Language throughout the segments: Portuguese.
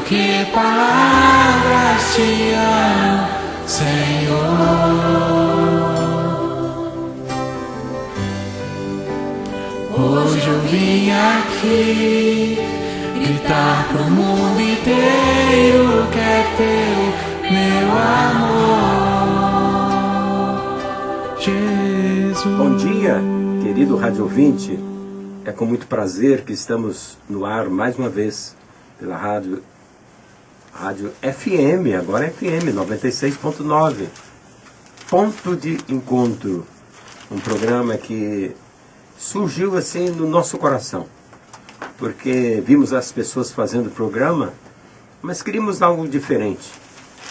que palavras te amo, Senhor. Hoje eu vim aqui gritar pro mundo inteiro que é teu, meu amor, Jesus. Bom dia, querido rádio ouvinte. É com muito prazer que estamos no ar mais uma vez pela rádio FM, agora FM 96.9, Ponto de Encontro, um programa que surgiu assim no nosso coração, porque vimos as pessoas fazendo o programa, mas queríamos algo diferente,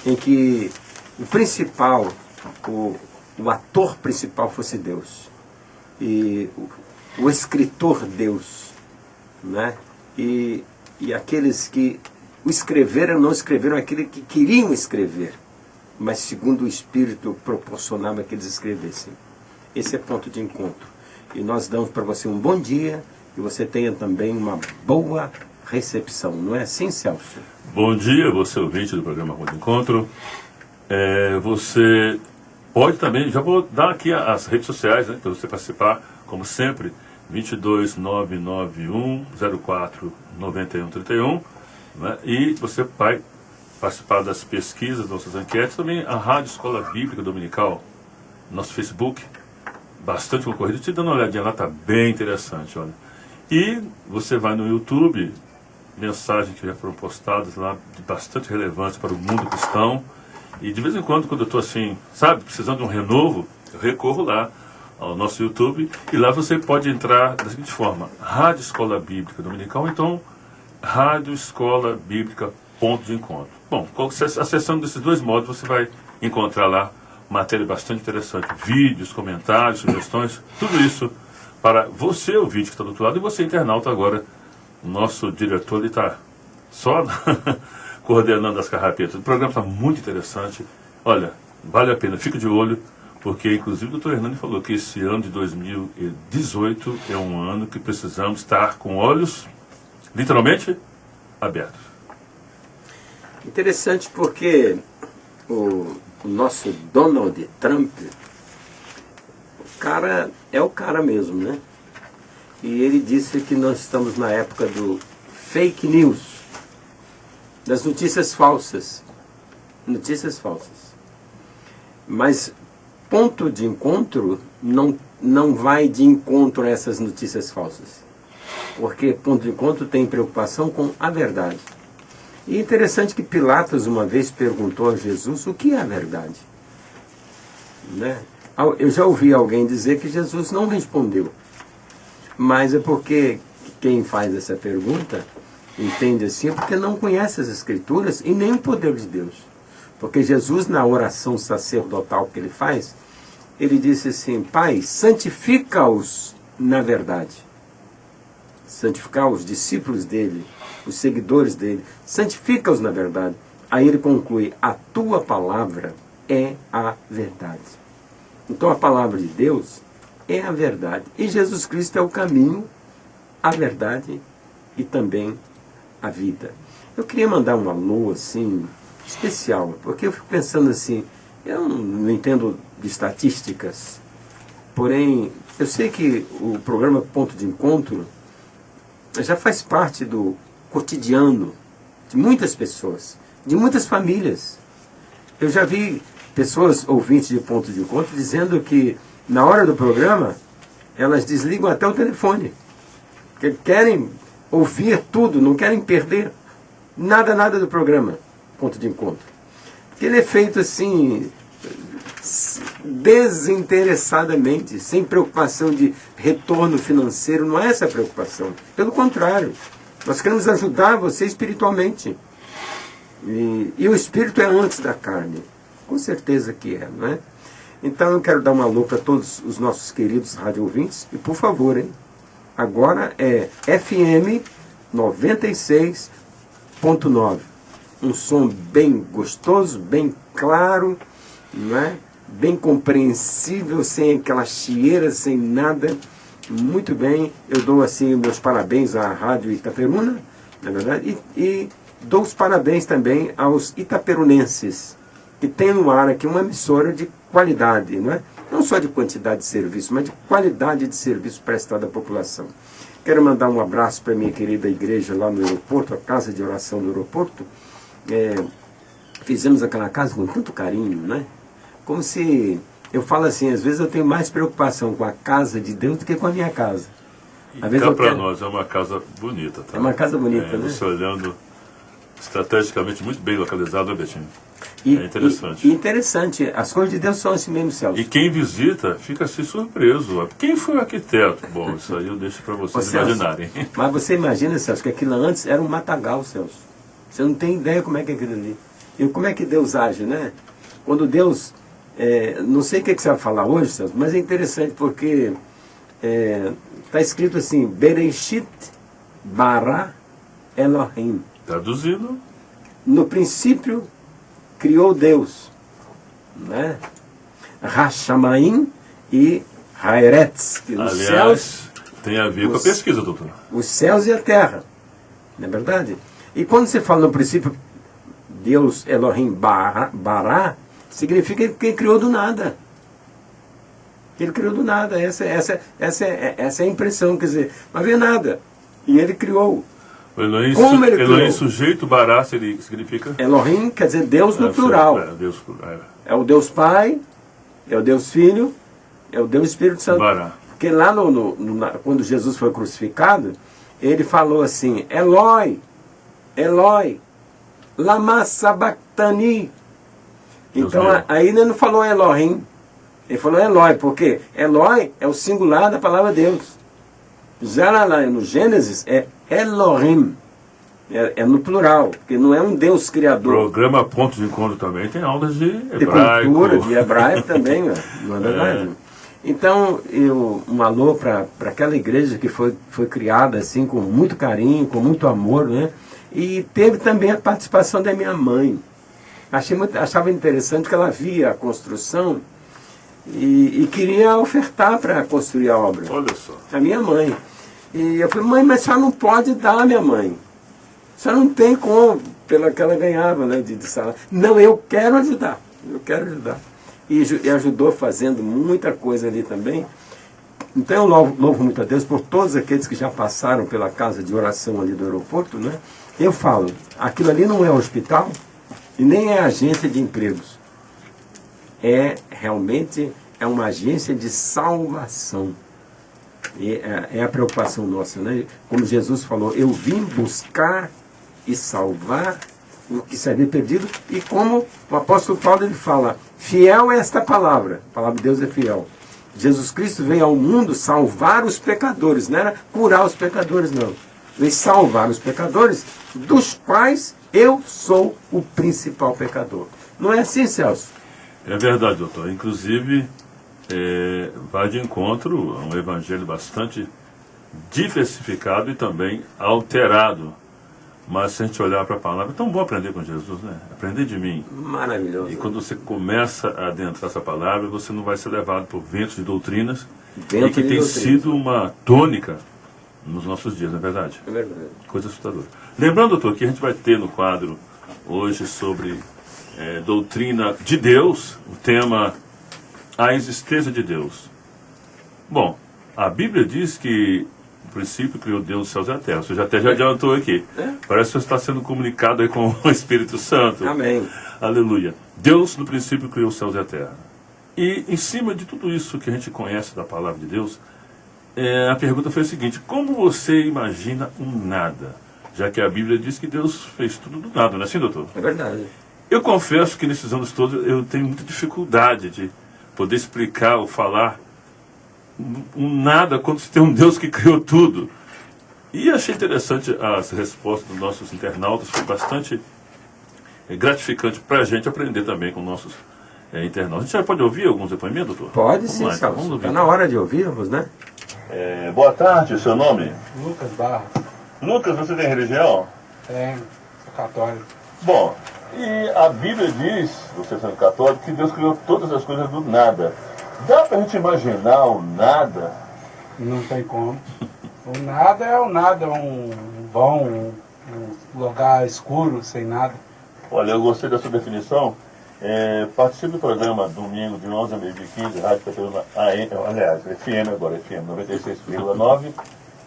em que o principal, o ator principal fosse Deus, e o escritor Deus, né? E aqueles que o escreveram não escreveram aquilo que queriam escrever, mas segundo o Espírito proporcionava que eles escrevessem. Esse é ponto de encontro. E nós damos para você um bom dia e você tenha também uma boa recepção. Não é assim, Celso? Bom dia, você ouvinte do programa Ponto de Encontro. Você pode também, já vou dar aqui as redes sociais, né, para você participar, como sempre, 22991049131, né, e você vai participar das pesquisas, nossas enquetes, também a Rádio Escola Bíblica Dominical, nosso Facebook, bastante concorrido, te dando uma olhadinha lá, tá bem interessante, olha. E você vai no YouTube, mensagens que já foram postadas lá, de bastante relevância para o mundo cristão, e de vez em quando eu estou assim, sabe, precisando de um renovo, eu recorro lá ao nosso YouTube, e lá você pode entrar da seguinte forma: Rádio Escola Bíblica Dominical, então Rádio Escola Bíblica Ponto de Encontro. Bom, acessando desses dois modos, você vai encontrar lá matéria bastante interessante, vídeos, comentários, sugestões, tudo isso para você, ouvinte que está do outro lado, e você, internauta, agora. O nosso diretor está só coordenando as carrapetas. O programa está muito interessante. Olha, vale a pena, fique de olho, porque inclusive o doutor Hernani falou que esse ano de 2018 é um ano que precisamos estar com olhos, literalmente, abertos. Interessante porque o nosso Donald Trump, o cara é o cara mesmo, né? E ele disse que nós estamos na época do fake news, das notícias falsas. Notícias falsas. Mas ponto de encontro não vai de encontro a essas notícias falsas. Porque ponto de encontro tem preocupação com a verdade. E é interessante que Pilatos uma vez perguntou a Jesus o que é a verdade. Né? Eu já ouvi alguém dizer que Jesus não respondeu. Mas é porque quem faz essa pergunta entende assim, porque não conhece as Escrituras e nem o poder de Deus. Porque Jesus, na oração sacerdotal que ele faz, ele disse assim: Pai, santifica-os na verdade. Santificar os discípulos dele, os seguidores dele, santifica-os na verdade. Aí ele conclui: a tua palavra é a verdade. Então a palavra de Deus é a verdade. E Jesus Cristo é o caminho, a verdade e também a vida. Eu queria mandar um alô assim, especial, porque eu fico pensando assim, eu não entendo de estatísticas, porém, eu sei que o programa Ponto de Encontro já faz parte do cotidiano de muitas pessoas, de muitas famílias. Eu já vi pessoas ouvintes de Ponto de Encontro dizendo que na hora do programa elas desligam até o telefone, porque querem ouvir tudo, não querem perder nada do programa Ponto de Encontro, porque ele é feito assim desinteressadamente, sem preocupação de retorno financeiro. Não é essa a preocupação, pelo contrário, nós queremos ajudar você espiritualmente, e o espírito é antes da carne, com certeza que é, não é? Então eu quero dar um alô para todos os nossos queridos rádio ouvintes, e por favor, hein, agora é FM 96.9, um som bem gostoso, bem claro, não é? Bem compreensível, sem aquela chieira, sem nada. Muito bem, eu dou assim meus parabéns à Rádio Itaperuna, na verdade, e dou os parabéns também aos itaperunenses, que tem no ar aqui uma emissora de qualidade, não é? Não só de quantidade de serviço, mas de qualidade de serviço prestado à população. Quero mandar um abraço para a minha querida igreja lá no aeroporto, a casa de oração do aeroporto. Fizemos aquela casa com tanto carinho, né? Como se, eu falo assim, às vezes eu tenho mais preocupação com a casa de Deus do que com a minha casa. Às vezes Cá para nós é uma casa bonita, tá? É uma casa bonita, né? Você olhando estrategicamente muito bem localizado, né, Betinho? E, é interessante. E interessante, as coisas de Deus são assim mesmo, Celso. E quem visita fica assim surpreso. Quem foi o arquiteto? Bom, isso aí eu deixo para vocês imaginarem. Mas você imagina, Celso, que aquilo antes era um matagal, Celso. Você não tem ideia como é que é aquilo ali. E como é que Deus age, né? Quando Deus... não sei o que você vai falar hoje, Celso, mas é interessante porque está escrito assim, Bereshit bara Elohim. Traduzindo. No princípio criou Deus, né? Hashamaim e Haeretz. Aliás, os céus, tem a ver com a pesquisa, doutor. Os céus e a terra, não é verdade? E quando você fala no princípio Deus Elohim bara, significa que ele criou do nada. Ele criou do nada. Essa é a impressão, quer dizer, não havia nada. E ele criou. O Elohim, Como ele Elohim criou? sujeito, bará, significa? Elohim quer dizer Deus no plural. Deus, É o Deus Pai, é o Deus Filho, é o Deus Espírito Santo. Bará. Porque lá quando Jesus foi crucificado, ele falou assim, Eloi, Eloi, lama sabachthani. Então aí ele não falou Elohim, ele falou Eloi, porque Eloi é o singular da palavra Deus. Já lá no Gênesis é Elohim, é no plural, porque não é um Deus criador. Programa Ponto de Encontro também tem aulas de hebraico. De cultura, de hebraico também, não é verdade? Então, um alô para aquela igreja que foi criada assim com muito carinho, com muito amor, né? E teve também a participação da minha mãe. Achava interessante que ela via a construção e queria ofertar para construir a obra. Olha só. A minha mãe. E eu falei, mãe, mas a senhora não pode dar, minha mãe. A senhora não tem como, pela que ela ganhava, né, de salário. Não, eu quero ajudar. E ajudou fazendo muita coisa ali também. Então eu louvo muito a Deus por todos aqueles que já passaram pela casa de oração ali do aeroporto, né? Eu falo, aquilo ali não é hospital e nem é agência de empregos. Realmente uma agência de salvação. E é a preocupação nossa, né? Como Jesus falou, eu vim buscar e salvar o que se havia perdido. E como o apóstolo Paulo ele fala, fiel é esta palavra. A palavra de Deus é fiel. Jesus Cristo veio ao mundo salvar os pecadores. Não era curar os pecadores, não. Veio salvar os pecadores, dos quais eu sou o principal pecador. Não é assim, Celso? É verdade, doutor. Inclusive, vai de encontro a um evangelho bastante diversificado e também alterado. Mas se a gente olhar para a palavra, é tão bom aprender com Jesus, né? Aprender de mim. Maravilhoso. E quando você começa a adentrar essa palavra, você não vai ser levado por ventos de doutrinas, e que tem sido uma tônica nos nossos dias, não é verdade? É verdade. Coisa assustadora. Lembrando, doutor, que a gente vai ter no quadro hoje sobre doutrina de Deus, o tema a existência de Deus. Bom, a Bíblia diz que no princípio criou Deus os céus e a terra. Você já adiantou aqui. Parece que você está sendo comunicado aí com o Espírito Santo. Amém. Aleluia. Deus no princípio criou os céus e a terra. E em cima de tudo isso que a gente conhece da palavra de Deus, a pergunta foi a seguinte: como você imagina um nada? Já que a Bíblia diz que Deus fez tudo do nada, não é assim, doutor? É verdade. Eu confesso que nesses anos todos eu tenho muita dificuldade de poder explicar ou falar um nada quando se tem um Deus que criou tudo. E achei interessante as respostas dos nossos internautas, foi bastante gratificante para a gente aprender também com nossos internautas. A gente já pode ouvir alguns depoimentos, doutor? Pode sim, Celso. Está na hora de ouvirmos, né? Boa tarde, seu nome? Lucas Barra. Lucas, você tem religião? Tenho, sou católico. Bom, e a Bíblia diz, você sendo católico, que Deus criou todas as coisas do nada. Dá pra gente imaginar o nada? Não tem como. O nada é o nada, um vão, Um lugar escuro, sem nada. Olha, eu gostei da sua definição. Participe do programa domingo de 11 a meio-dia e 15, Rádio Itaperuna AM, aliás, FM agora, FM 96,9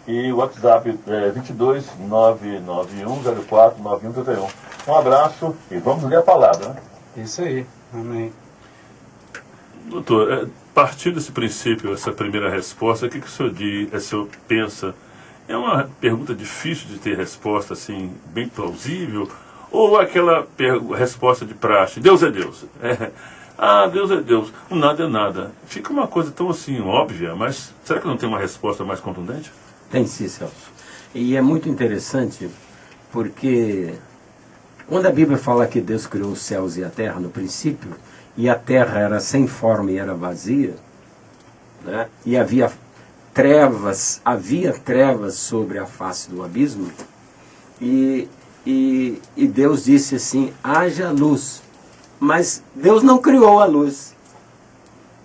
e o WhatsApp 22 991 04 9131. Um abraço e vamos ler a palavra, né? Isso aí, amém. Doutor, partindo desse princípio, essa primeira resposta, o que o senhor diz, o senhor pensa? É uma pergunta difícil de ter resposta, assim, bem plausível? Ou aquela resposta de praxe, Deus é Deus? Deus é Deus, o nada é nada. Fica uma coisa tão assim, óbvia, mas será que não tem uma resposta mais contundente? Tem sim, Celso. E é muito interessante, porque quando a Bíblia fala que Deus criou os céus e a terra no princípio, e a terra era sem forma e era vazia, né? E havia trevas sobre a face do abismo, e Deus disse assim, haja luz. Mas Deus não criou a luz.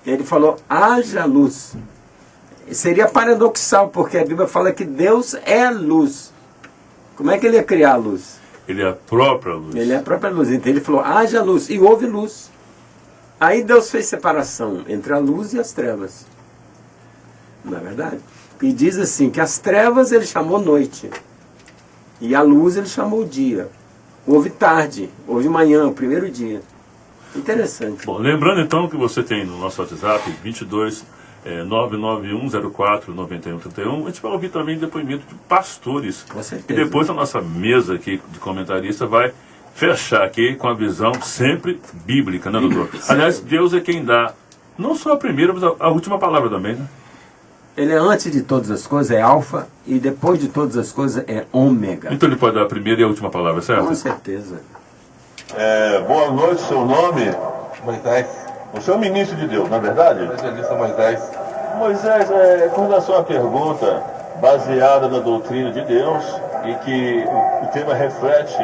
Ele falou, haja luz. Seria paradoxal, porque a Bíblia fala que Deus é luz. Como é que ele ia criar a luz? Ele é a própria luz. Ele é a própria luz. Então ele falou, haja luz. E houve luz. Aí Deus fez separação entre a luz e as trevas. Não é verdade? E diz assim, que as trevas ele chamou noite. E a luz ele chamou dia. Houve tarde, houve manhã, o primeiro dia. Interessante. Bom, lembrando então que você tem no nosso WhatsApp 22 991 04 9131. A gente vai ouvir também depoimento de pastores. Com certeza. E depois a nossa mesa aqui de comentarista vai fechar aqui com a visão sempre bíblica, né, doutor? Aliás, Deus é quem dá não só a primeira, mas a última palavra também, né? Ele é antes de todas as coisas, é alfa, e depois de todas as coisas é ômega. Então ele pode dar a primeira e a última palavra, certo? Com certeza. Boa noite, seu nome? Moisés, Você é um ministro de Deus, não é verdade? evangelista Moisés. Moisés, com relação à pergunta baseada na doutrina de Deus e que o tema reflete,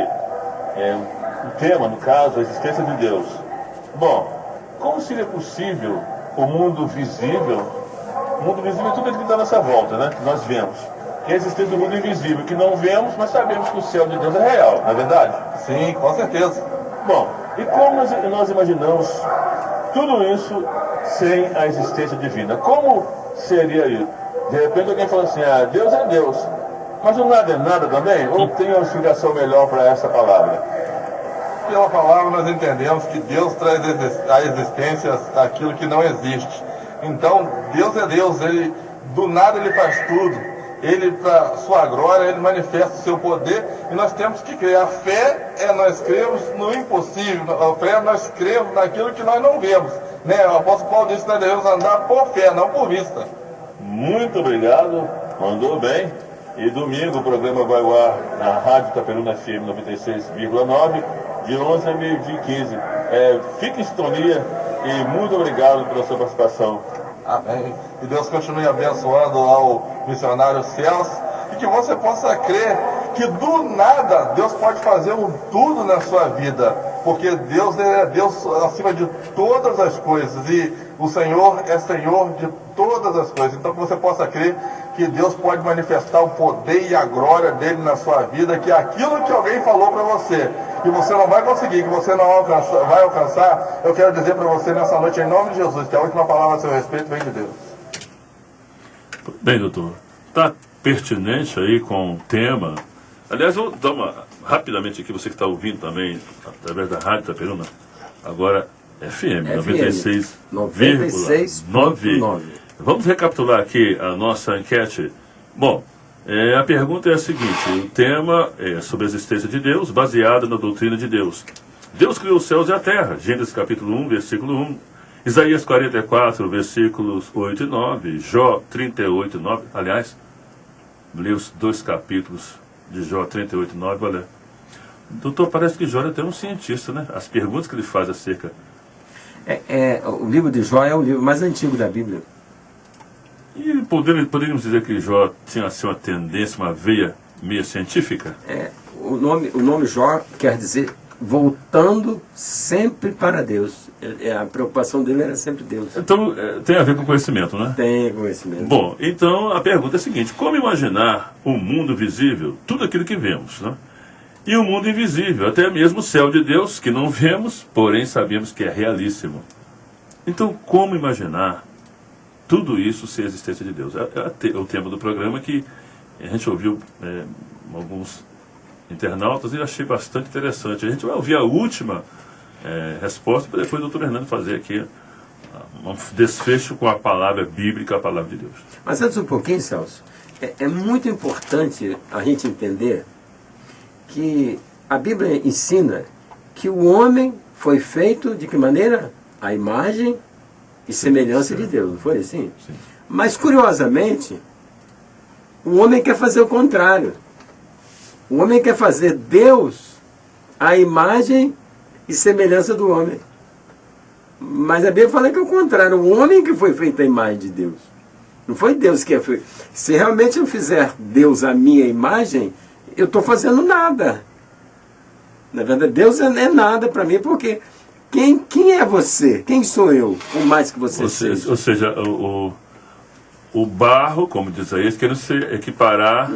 o tema, no caso, a existência de Deus. Bom, como seria possível o mundo visível? O mundo visível é tudo aquilo que está à nossa volta, né? Que nós vemos. Que é a existência do mundo invisível, que não vemos, mas sabemos que o céu de Deus é real, não é verdade? Sim, com certeza. Bom, e como nós imaginamos tudo isso sem a existência divina? Como seria isso? De repente alguém fala assim, Deus é Deus, mas o nada é nada também? Ou tem uma explicação melhor para essa palavra? Pela palavra nós entendemos que Deus traz à existência aquilo que não existe. Então, Deus é Deus, Ele, do nada Ele faz tudo. Ele, para sua glória, Ele manifesta o seu poder e nós temos que crer. A fé nós cremos no impossível, a fé nós cremos naquilo que nós não vemos. Né? O apóstolo Paulo disse que nós devemos andar por fé, não por vista. Muito obrigado, mandou bem. E domingo o programa vai ao ar na Rádio Itaperuna FM 96,9, de 11 a meio-dia e 15. Fique em sintonia e muito obrigado pela sua participação. Amém. E Deus continue abençoando ao missionário Celso e que você possa crer que do nada Deus pode fazer um tudo na sua vida, porque Deus é Deus acima de todas as coisas e o Senhor é Senhor de todas as coisas. Então que você possa crer que Deus pode manifestar o poder e a glória dele na sua vida, que aquilo que alguém falou para você, que você não vai conseguir, que você não vai alcançar, eu quero dizer para você nessa noite, em nome de Jesus, que a última palavra a seu respeito vem de Deus. Bem, doutor, está pertinente aí com o tema. Aliás, vou dar rapidamente aqui, você que está ouvindo também, através da Rádio Itaperuna, agora FM 96,9. Vamos recapitular aqui a nossa enquete. Bom, a pergunta é a seguinte, o tema é sobre a existência de Deus, baseada na doutrina de Deus. Deus criou os céus e a terra, Gênesis capítulo 1, versículo 1, Isaías 44, versículos 8 e 9, Jó 38, 9, aliás, li os 2 capítulos de Jó 38 e 9, olha. Doutor, parece que Jó é até um cientista, né? As perguntas que ele faz acerca... O livro de Jó é o livro mais antigo da Bíblia. E poderíamos dizer que Jó tinha assim, uma tendência, uma veia meio científica? O nome Jó quer dizer voltando sempre para Deus. A preocupação dele era sempre Deus. Então, tem a ver com conhecimento, né? Tem conhecimento. Bom, então a pergunta é a seguinte, como imaginar o mundo visível, tudo aquilo que vemos, né? e o mundo invisível, até mesmo o céu de Deus, que não vemos, porém sabemos que é realíssimo. Então, como imaginar tudo isso sem a existência de Deus? É o tema do programa que a gente ouviu alguns internautas e eu achei bastante interessante. A gente vai ouvir a última resposta para depois o doutor Hernando fazer aqui um desfecho com a palavra bíblica, a palavra de Deus. Mas antes um pouquinho, Celso, é muito importante a gente entender que a Bíblia ensina que o homem foi feito de que maneira? A imagem e semelhança de Deus, não foi assim? Sim. Mas, curiosamente, o homem quer fazer o contrário. O homem quer fazer Deus a imagem e semelhança do homem. Mas a Bíblia fala que é o contrário. O homem que foi feito a imagem de Deus. Não foi Deus que é feito. Se realmente eu fizer Deus a minha imagem, eu estou fazendo nada. Na verdade, Deus é nada para mim, porque quem é você? Quem sou eu? Por mais que você seja. Ou seja, o barro, como diz aí, querendo se equiparar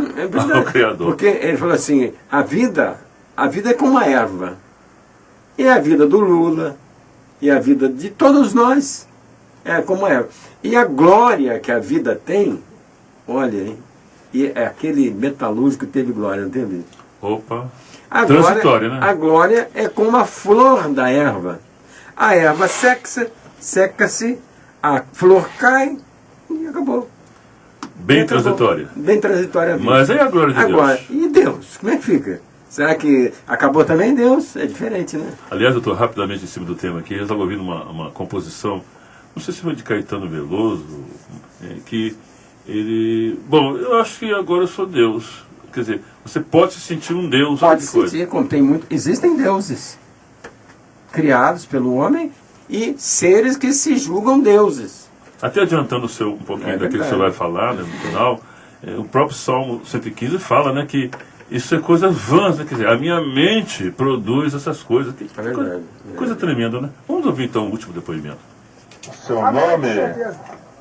ao Criador. Porque ele falou assim, a vida é como a erva. E a vida do Lula, e a vida de todos nós, é como a erva. E a glória que a vida tem, olha, hein? E é aquele metalúrgico que teve glória, não teve? Opa, transitório, né? A glória é como a flor da erva. A erva seca-se, a flor cai e acabou. Bem transitória. Bem transitória a vida. Mas aí a glória de agora, Deus. E Deus? Como é que fica? Será que acabou também Deus? É diferente, né? Aliás, eu estou rapidamente em cima do tema aqui. Eu estava ouvindo uma composição, não sei se foi de Caetano Veloso, que ele... Bom, eu acho que agora eu sou Deus. Quer dizer, você pode se sentir um Deus. Pode se sentir, como tem muito... Existem deuses criados pelo homem e seres que se julgam deuses. Até adiantando um pouquinho daquilo que você vai falar, né, no final, o próprio Salmo 115 fala, né, que isso é coisa vãs, né, quer dizer, a minha mente produz essas coisas. É verdade. Coisa tremenda, né? Vamos ouvir então o último depoimento. Seu nome?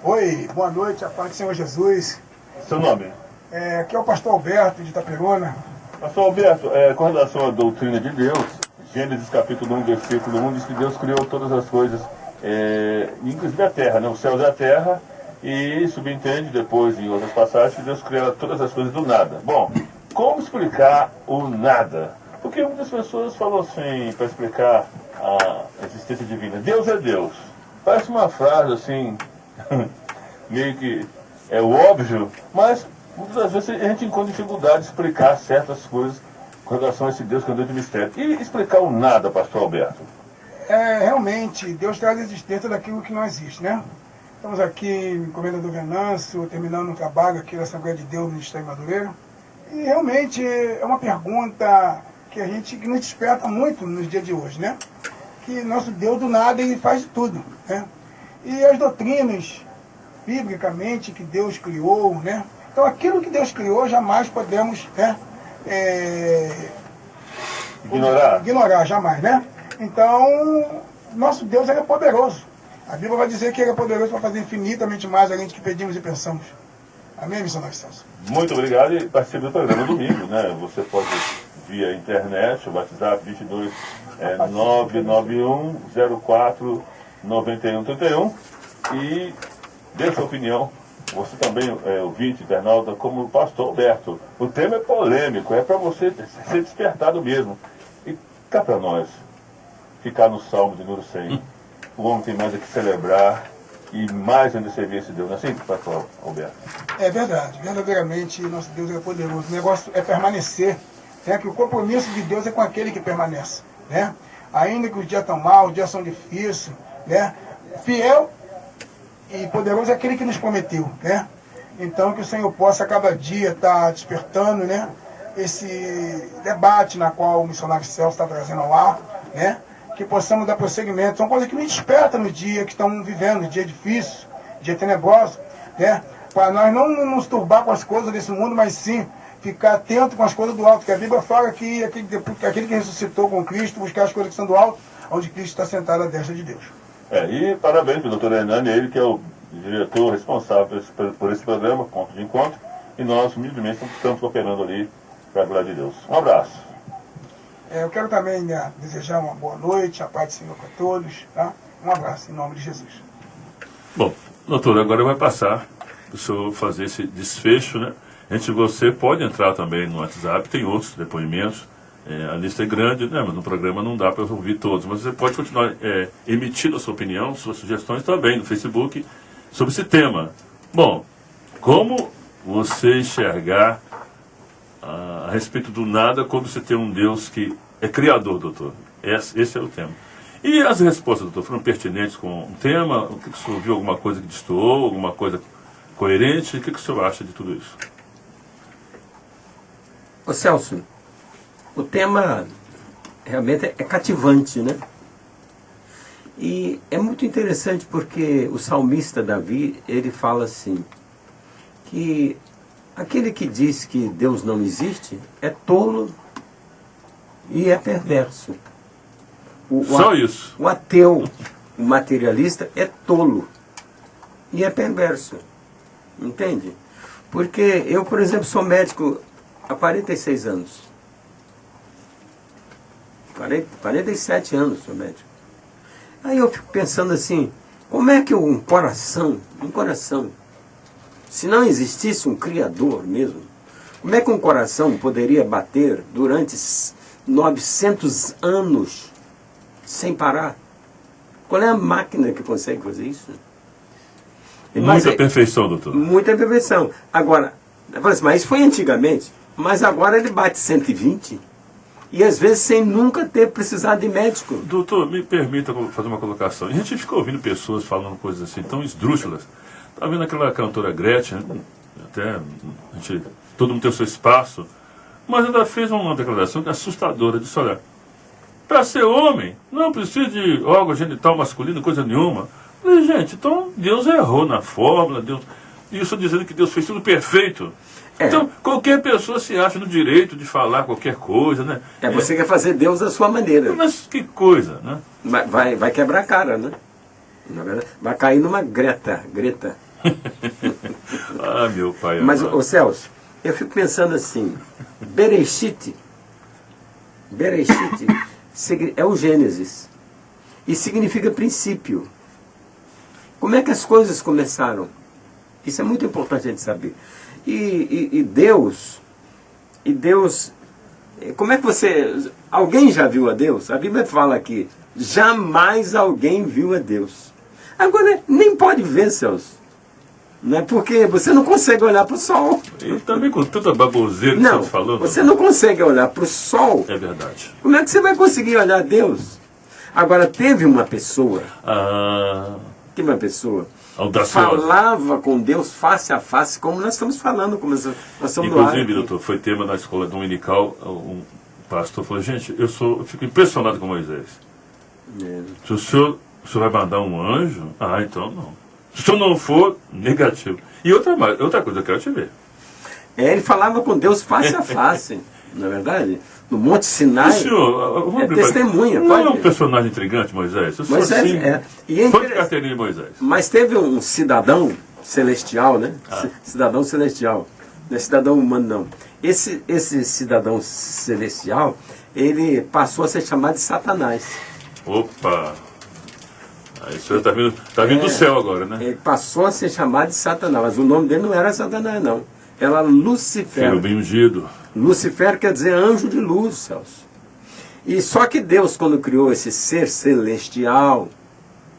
Oi, boa noite, a paz do Senhor Jesus. Seu nome? Aqui é o pastor Alberto de Itaperuna. Pastor Alberto, com relação à doutrina de Deus, Gênesis capítulo 1, versículo 1, diz que Deus criou todas as coisas, inclusive a terra, né? Os céus e a terra, e subentende depois em outras passagens que Deus criou todas as coisas do nada. Bom, como explicar o nada? Porque muitas pessoas falam assim, para explicar a existência divina, Deus é Deus. Parece uma frase assim, meio que é óbvio, mas muitas das vezes a gente encontra dificuldade de explicar certas coisas com relação a esse Deus que é um Deus de mistério. E explicar o nada, pastor Alberto? Realmente, Deus traz a existência daquilo que não existe, né? Estamos aqui em Comendador Venâncio, terminando um trabalho aqui na Assembleia de Deus no Ministério Madureira. E realmente é uma pergunta que nos desperta muito nos dias de hoje, né? Que nosso Deus do nada ele faz de tudo, né? E as doutrinas, biblicamente, que Deus criou, né? Então aquilo que Deus criou jamais podemos, né? Ignorar, jamais, né? Então, nosso Deus ele é poderoso. A Bíblia vai dizer que ele é poderoso para fazer infinitamente mais além do que pedimos e pensamos. Amém, missionário Celso? Muito obrigado e participe do programa domingo, né? Você pode via internet, o WhatsApp 22 991 04 9131 e dê sua opinião. Você também ouvinte, internauta, como o pastor Alberto. O tema é polêmico, é para você ser despertado mesmo. E cá para nós, ficar no Salmo de número 100. O homem tem mais a que celebrar e mais ainda servir esse Deus. Não é assim, pastor Alberto? É verdade, verdadeiramente nosso Deus é poderoso. O negócio é permanecer, né? Que o compromisso de Deus é com aquele que permanece, né? Ainda que os dias estão maus, os dias são difíceis, né? Fiel e poderoso é aquele que nos prometeu, né? Então que o Senhor possa a cada dia estar despertando, né? Esse debate na qual o missionário Celso está trazendo ao ar, né? Que possamos dar prosseguimento. São coisas que nos despertam no dia que estamos vivendo, dia difícil, dia tenebroso, né? Para nós não nos turbar com as coisas desse mundo, mas sim ficar atento com as coisas do alto, que a Bíblia fala que aquele que ressuscitou com Cristo, buscar as coisas que são do alto, onde Cristo está sentado à destra de Deus. E parabéns para o doutor Hernani, ele que é o diretor responsável por esse programa, Ponto de Encontro, e nós, humildemente, estamos cooperando ali para a glória de Deus. Um abraço. Eu quero também desejar uma boa noite, a paz do Senhor para todos. Tá? Um abraço, em nome de Jesus. Bom, doutor, agora vai passar o senhor fazer esse desfecho, né? Você pode entrar também no WhatsApp, tem outros depoimentos. A lista é grande, né? Mas no programa não dá para ouvir todos. Mas você pode continuar emitindo a sua opinião, suas sugestões também no Facebook sobre esse tema. Bom, como você enxergar a respeito do nada quando você tem um Deus que é criador, doutor? Esse é o tema. E as respostas, doutor, foram pertinentes com o tema? O que o senhor viu? Alguma coisa que destoou? Alguma coisa coerente? O que o senhor acha de tudo isso? Ô Celso, o tema realmente é cativante, né? E é muito interessante porque o salmista Davi, ele fala assim, que aquele que diz que Deus não existe é tolo e é perverso. Só isso. O ateu, o materialista é tolo e é perverso. Entende? Porque eu, por exemplo, sou médico há 46 anos. 47 anos sou médico. Aí eu fico pensando assim, como é que um coração, se não existisse um Criador mesmo, como é que um coração poderia bater durante 900 anos sem parar? Qual é a máquina que consegue fazer isso? Muita perfeição, doutor. Muita perfeição. Agora, eu falo assim, mas isso foi antigamente, mas agora ele bate 120 e às vezes sem nunca ter precisado de médico. Doutor, me permita fazer uma colocação. A gente fica ouvindo pessoas falando coisas assim tão esdrúxulas. Tá vendo aquela cantora Gretchen, até todo mundo tem o seu espaço, mas ela fez uma declaração assustadora, disse, olha, para ser homem, não precisa de órgão genital masculino, coisa nenhuma. Eu falei, gente, então Deus errou na fórmula, isso dizendo que Deus fez tudo perfeito. Então, qualquer pessoa se acha no direito de falar qualquer coisa, né? Você quer fazer Deus da sua maneira. Mas que coisa, né? Vai quebrar a cara, né? Vai cair numa Greta. Ah, meu pai. Mas, ô Celso, eu fico pensando assim, Bereshit é o Gênesis e significa princípio. Como é que as coisas começaram? Isso é muito importante a gente saber. E Deus, como é que alguém já viu a Deus? A Bíblia fala aqui, jamais alguém viu a Deus. Agora, nem pode ver, Celso. Não é porque você não consegue olhar para o sol. E também com tanta baboseira que você está falando. Você não consegue olhar para o sol. É verdade. Como é que você vai conseguir olhar a Deus? Agora, teve uma pessoa falava com Deus face a face, como nós estamos falando, como nós estamos inclusive, doutor, foi tema na escola dominical, um pastor falou, gente, eu fico impressionado com Moisés. Se o senhor vai mandar um anjo, então não. Se o senhor não for, negativo. E outra coisa, eu quero te ver. Ele falava com Deus face a face, não é verdade? No Monte Sinai, testemunha. Não é um personagem intrigante, Moisés? Foi de carteirinha de Moisés. Mas teve um cidadão celestial, né? Cidadão celestial. Não é cidadão humano, não. Esse cidadão celestial, ele passou a ser chamado de Satanás. Opa! Aí o senhor está vindo do céu agora, né? Ele passou a ser chamado de Satanás, mas o nome dele não era Satanás, não. Era Lucifer. Filho bem ungido. Lucifer quer dizer anjo de luz, Celso. E só que Deus, quando criou esse ser celestial,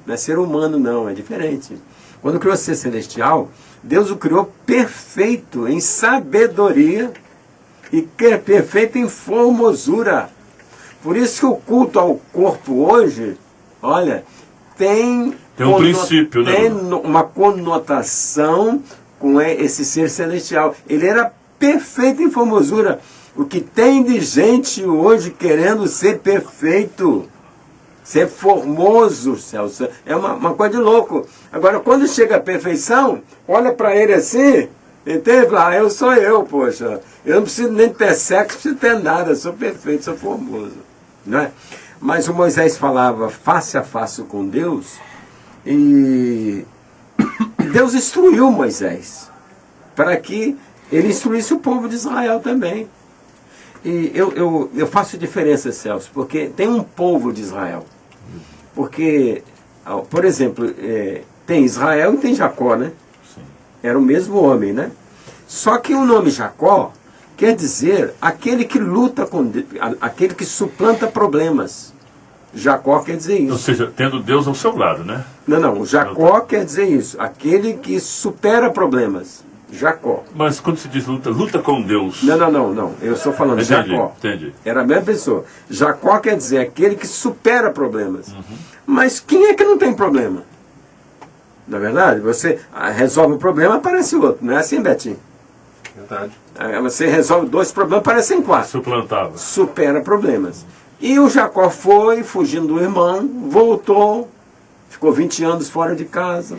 não é ser humano não, é diferente. Quando criou esse ser celestial, Deus o criou perfeito em sabedoria e perfeito em formosura. Por isso que o culto ao corpo hoje, olha, tem um princípio, né? Tem uma conotação com esse ser celestial. Ele era perfeito em formosura. O que tem de gente hoje querendo ser perfeito, ser formoso, Celso, é uma coisa de louco. Agora, quando chega a perfeição, olha para ele assim, entende? Eu sou eu, poxa. Eu não preciso nem ter sexo, não preciso ter nada, eu sou perfeito, sou formoso. Não é? Mas o Moisés falava face a face com Deus e Deus instruiu Moisés para que ele instruísse o povo de Israel também. E eu faço diferença, Celso, porque tem um povo de Israel. Porque, por exemplo, tem Israel e tem Jacó, né? Sim. Era o mesmo homem, né? Só que o nome Jacó quer dizer aquele que luta com Deus, aquele que suplanta problemas. Jacó quer dizer isso. Ou seja, tendo Deus ao seu lado, né? Não, Jacó quer dizer isso, aquele que supera problemas. Jacó. Mas quando se diz luta, luta com Deus. Não, eu estou falando Entendi, Jacó. entendi. Era a mesma pessoa. Jacó quer dizer aquele que supera problemas. Mas quem é que não tem problema? Na verdade, você resolve um problema, aparece outro. Não é assim, Betinho? Verdade. Você resolve 2 problemas, aparecem 4. Suplantava. Supera problemas. E o Jacó foi, fugindo do irmão, voltou, ficou 20 anos fora de casa.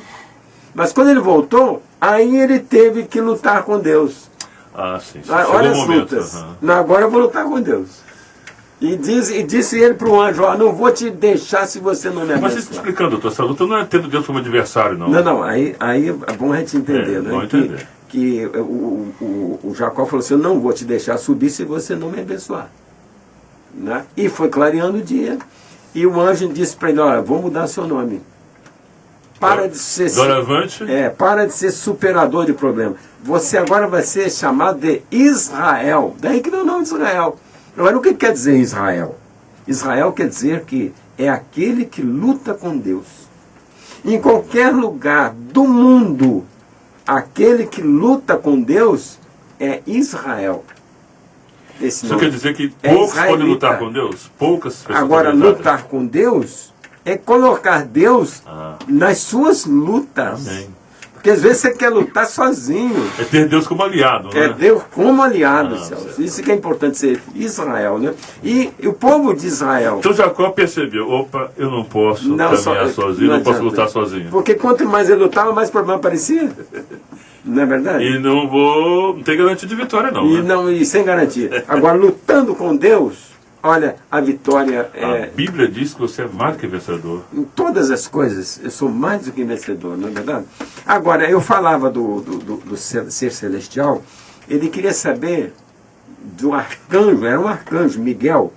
Mas quando ele voltou, aí ele teve que lutar com Deus. Ah, sim. Olha as lutas. Não, agora eu vou lutar com Deus. E disse ele para o anjo, não vou te deixar se você não me abençoar. Mas explicando, doutor, essa luta não é tendo Deus como adversário, não. Não, aí é bom a gente entender, né? Bom entender. Que o Jacó falou assim, eu não vou te deixar subir se você não me abençoar. Né? E foi clareando o dia, e o anjo disse para ele, olha, vou mudar seu nome. Para de ser superador de problema. Você agora vai ser chamado de Israel. Daí que vem o nome de Israel. Agora, o que quer dizer Israel? Israel quer dizer que é aquele que luta com Deus. Em qualquer lugar do mundo, aquele que luta com Deus é Israel. Isso quer dizer que poucos podem lutar com Deus? Poucas pessoas. Agora, lutar com Deus é colocar Deus nas suas lutas. Amém. Porque às vezes você quer lutar sozinho. É ter Deus como aliado, né? É Deus como aliado, Celso. Isso que é importante ser Israel, né? E o povo de Israel... Então Jacó percebeu, opa, eu não posso caminhar sozinho, não posso lutar sozinho. Porque quanto mais ele lutava, mais problema aparecia. Não é verdade? E não tem garantia de vitória, não. E sem garantia. Agora, lutando com Deus, olha, a vitória é... A Bíblia diz que você é mais do que vencedor. Em todas as coisas, eu sou mais do que vencedor, não é verdade? Agora, eu falava do ser celestial, ele queria saber do arcanjo, era um arcanjo, Miguel,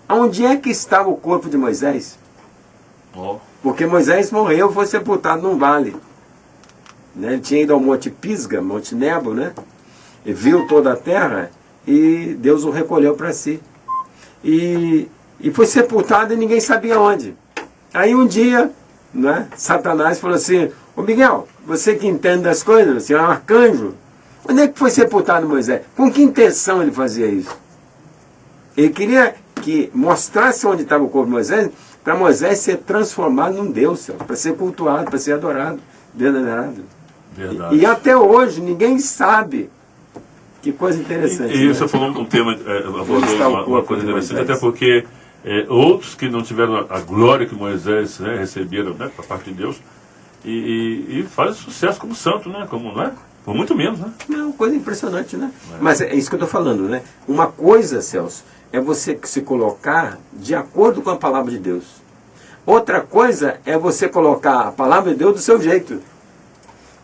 onde é que estava o corpo de Moisés? Porque Moisés morreu, foi sepultado num vale. Né? Ele tinha ido ao Monte Pisga, Monte Nebo, né? E viu toda a terra e Deus o recolheu para si. E foi sepultado e ninguém sabia onde. Aí um dia, né, Satanás falou assim, ô Miguel, você que entende das coisas, você é um arcanjo, onde é que foi sepultado Moisés? Com que intenção ele fazia isso? Ele queria que mostrasse onde estava o corpo de Moisés, para Moisés ser transformado num Deus, para ser cultuado, para ser adorado, venerado. Verdade. E até hoje ninguém sabe. Que coisa interessante. E você falou um tema, uma coisa interessante, até porque outros que não tiveram a glória que Moisés, né, receberam, né, da parte de Deus, e fazem sucesso como santo, né? Como, não é? Por muito menos, né? Não, coisa impressionante, né? Mas é isso que eu estou falando, né? Uma coisa, Celso, é você se colocar de acordo com a palavra de Deus. Outra coisa é você colocar a palavra de Deus do seu jeito.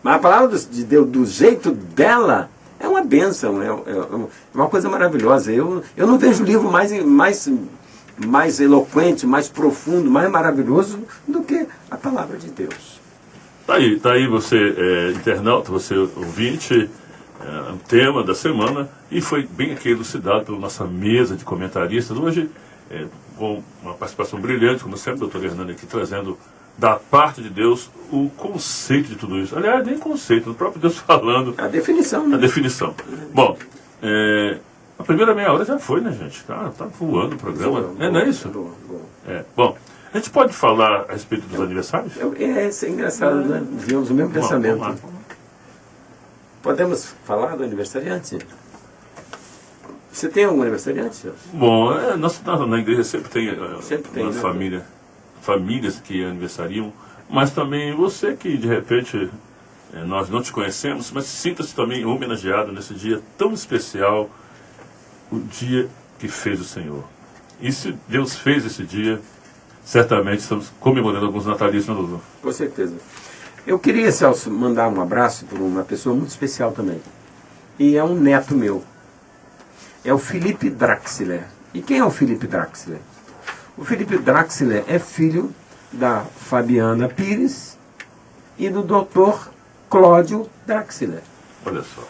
Mas a palavra de Deus do jeito dela é uma bênção, é uma coisa maravilhosa. Eu não vejo livro mais eloquente, mais profundo, mais maravilhoso do que a palavra de Deus. Tá aí você, internauta, você ouvinte, o tema da semana, e foi bem aqui elucidado pela nossa mesa de comentaristas. Hoje, com uma participação brilhante, como sempre, o doutor Hernani aqui trazendo da parte de Deus o conceito de tudo isso. Aliás, nem conceito, o próprio Deus falando. A definição, né? A definição. Bom, a primeira meia hora já foi, né, gente? Tá voando o programa. Não é isso? Bom, a gente pode falar a respeito dos aniversários? Isso é engraçado, né? Vimos o mesmo pensamento. Vamos lá. Podemos falar do aniversariante? Você tem algum aniversariante, Celso? Bom, na igreja sempre tem uma né? famílias que aniversariam, mas também você que de repente nós não te conhecemos, mas sinta-se também homenageado nesse dia tão especial, o dia que fez o Senhor. E se Deus fez esse dia, certamente estamos comemorando alguns natalícios, né, Dudu? Com certeza. Eu queria, Celso, mandar um abraço para uma pessoa muito especial também. E é um neto meu. é o Felipe Draxler. E quem é o Felipe Draxler? O Felipe Draxler é filho da Fabiana Pires e do Dr. Cláudio Draxler. Olha só.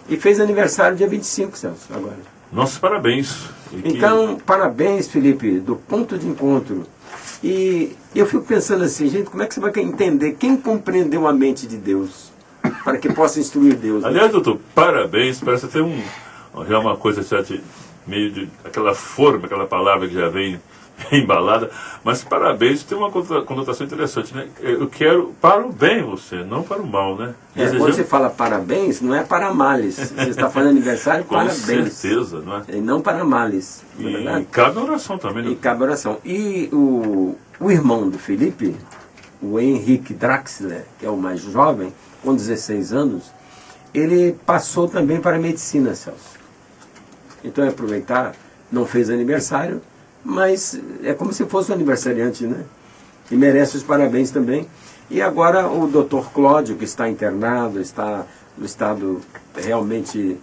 E fez aniversário dia 25, Celso, agora. Nossos parabéns. Então, parabéns, Felipe, do ponto de encontro. E eu fico pensando assim, gente, como é que você vai entender quem compreendeu a mente de Deus para que possa instruir Deus? Né? Aliás, doutor, parabéns, parece ter já uma coisa meio de aquela forma, aquela palavra que já vem embalada, mas parabéns tem uma conotação interessante, né? Eu quero para o bem você, não para o mal, né? Quando você fala parabéns, não é para males. Você está fazendo aniversário, parabéns. Com certeza, não é? E não para males. E cabe oração também, né? E cabe oração. E o irmão do Felipe, o Henrique Draxler, que é o mais jovem, com 16 anos, ele passou também para a medicina, Celso. Então, aproveitar, não fez aniversário, mas é como se fosse um aniversariante, né? E merece os parabéns também. E agora o Dr. Cláudio, que está internado, está no estado realmente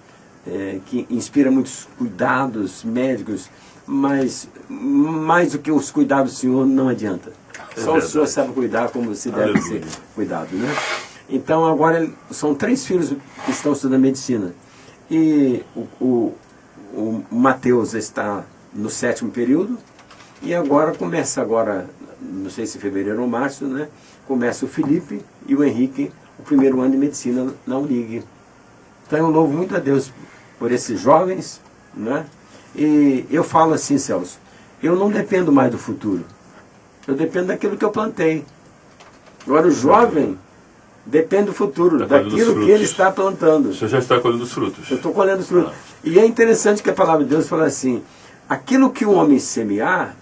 que inspira muitos cuidados médicos, mas mais do que os cuidados do senhor não adianta. Só o senhor sabe cuidar como se deve ser cuidado, né? Então agora são 3 filhos que estão estudando medicina. E o Mateus está no 7º período, e agora começa não sei se fevereiro ou março, né? Começa o Felipe e o Henrique, o 1º ano de medicina na Unig. Então eu louvo muito a Deus por esses jovens, né? E eu falo assim, Celso, eu não dependo mais do futuro, eu dependo daquilo que eu plantei. Agora o jovem depende do futuro, daquilo que ele está plantando. Você já está colhendo os frutos. Eu estou colhendo os frutos. E é interessante que a palavra de Deus fala assim, aquilo que o homem semear,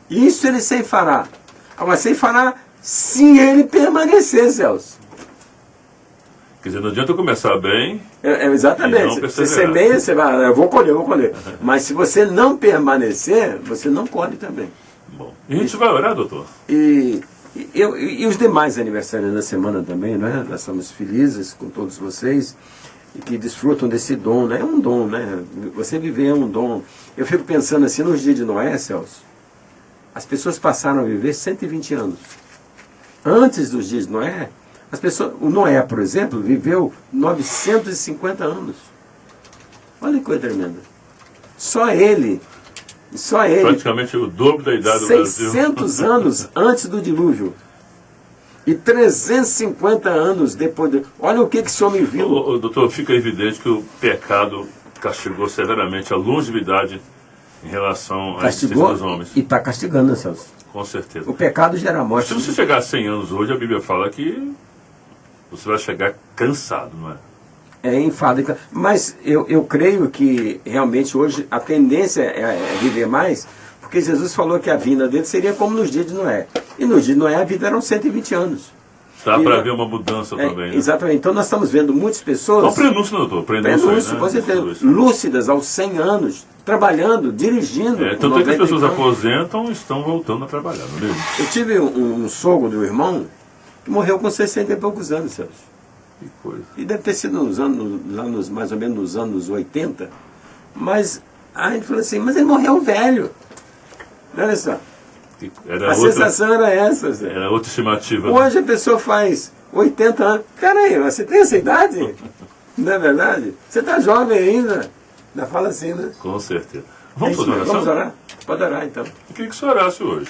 isso ele ceifará. Agora, ceifará se ele permanecer, Celso. Quer dizer, não adianta eu começar bem. Exatamente. Você semeia, você vai, eu vou colher. Mas se você não permanecer, você não colhe também. Bom, e a gente vai orar, doutor? E os demais aniversários da semana também, né? Nós somos felizes com todos vocês e que desfrutam desse dom, né? É um dom, né? Você viver é um dom. Eu fico pensando assim, nos dias de Noé, Celso, as pessoas passaram a viver 120 anos. Antes dos dias de Noé, o Noé, por exemplo, viveu 950 anos. Olha que coisa tremenda. Só ele. Praticamente o dobro da idade do Brasil. 600 anos antes do dilúvio. E 350 anos depois do... Olha o que esse homem viu. Doutor, fica evidente que o pecado castigou severamente a longevidade em relação à existência dos homens. E está castigando, Celso. Com certeza. O pecado gera morte. Se você chegar a 100 anos hoje, a Bíblia fala que você vai chegar cansado, não é? É enfado. Mas eu creio que realmente hoje a tendência é viver mais, porque Jesus falou que a vinda dele seria como nos dias de Noé. E nos dias de Noé a vida eram 120 anos. Dá para haver uma mudança também, né? Exatamente. Então nós estamos vendo muitas pessoas... Não, prenúncio, doutor. Prenúncio, com certeza. Lúcidas aos 100 anos, trabalhando, dirigindo. Tanto é que as pessoas aposentam e estão voltando a trabalhar, não é mesmo? Eu tive um sogro do irmão que morreu com 60 e poucos anos, Celso. Que coisa. E deve ter sido mais ou menos nos anos 80. Mas a gente falou assim, mas ele morreu velho. Olha só. Sensação era essa. Zé. Era outra estimativa. Hoje a pessoa faz 80 anos. Peraí, você tem essa idade? Não é verdade? Você está jovem ainda. Ainda fala assim, né? Com certeza. Vamos fazer oração? Vamos orar? Pode orar, então. Eu queria que você orasse hoje.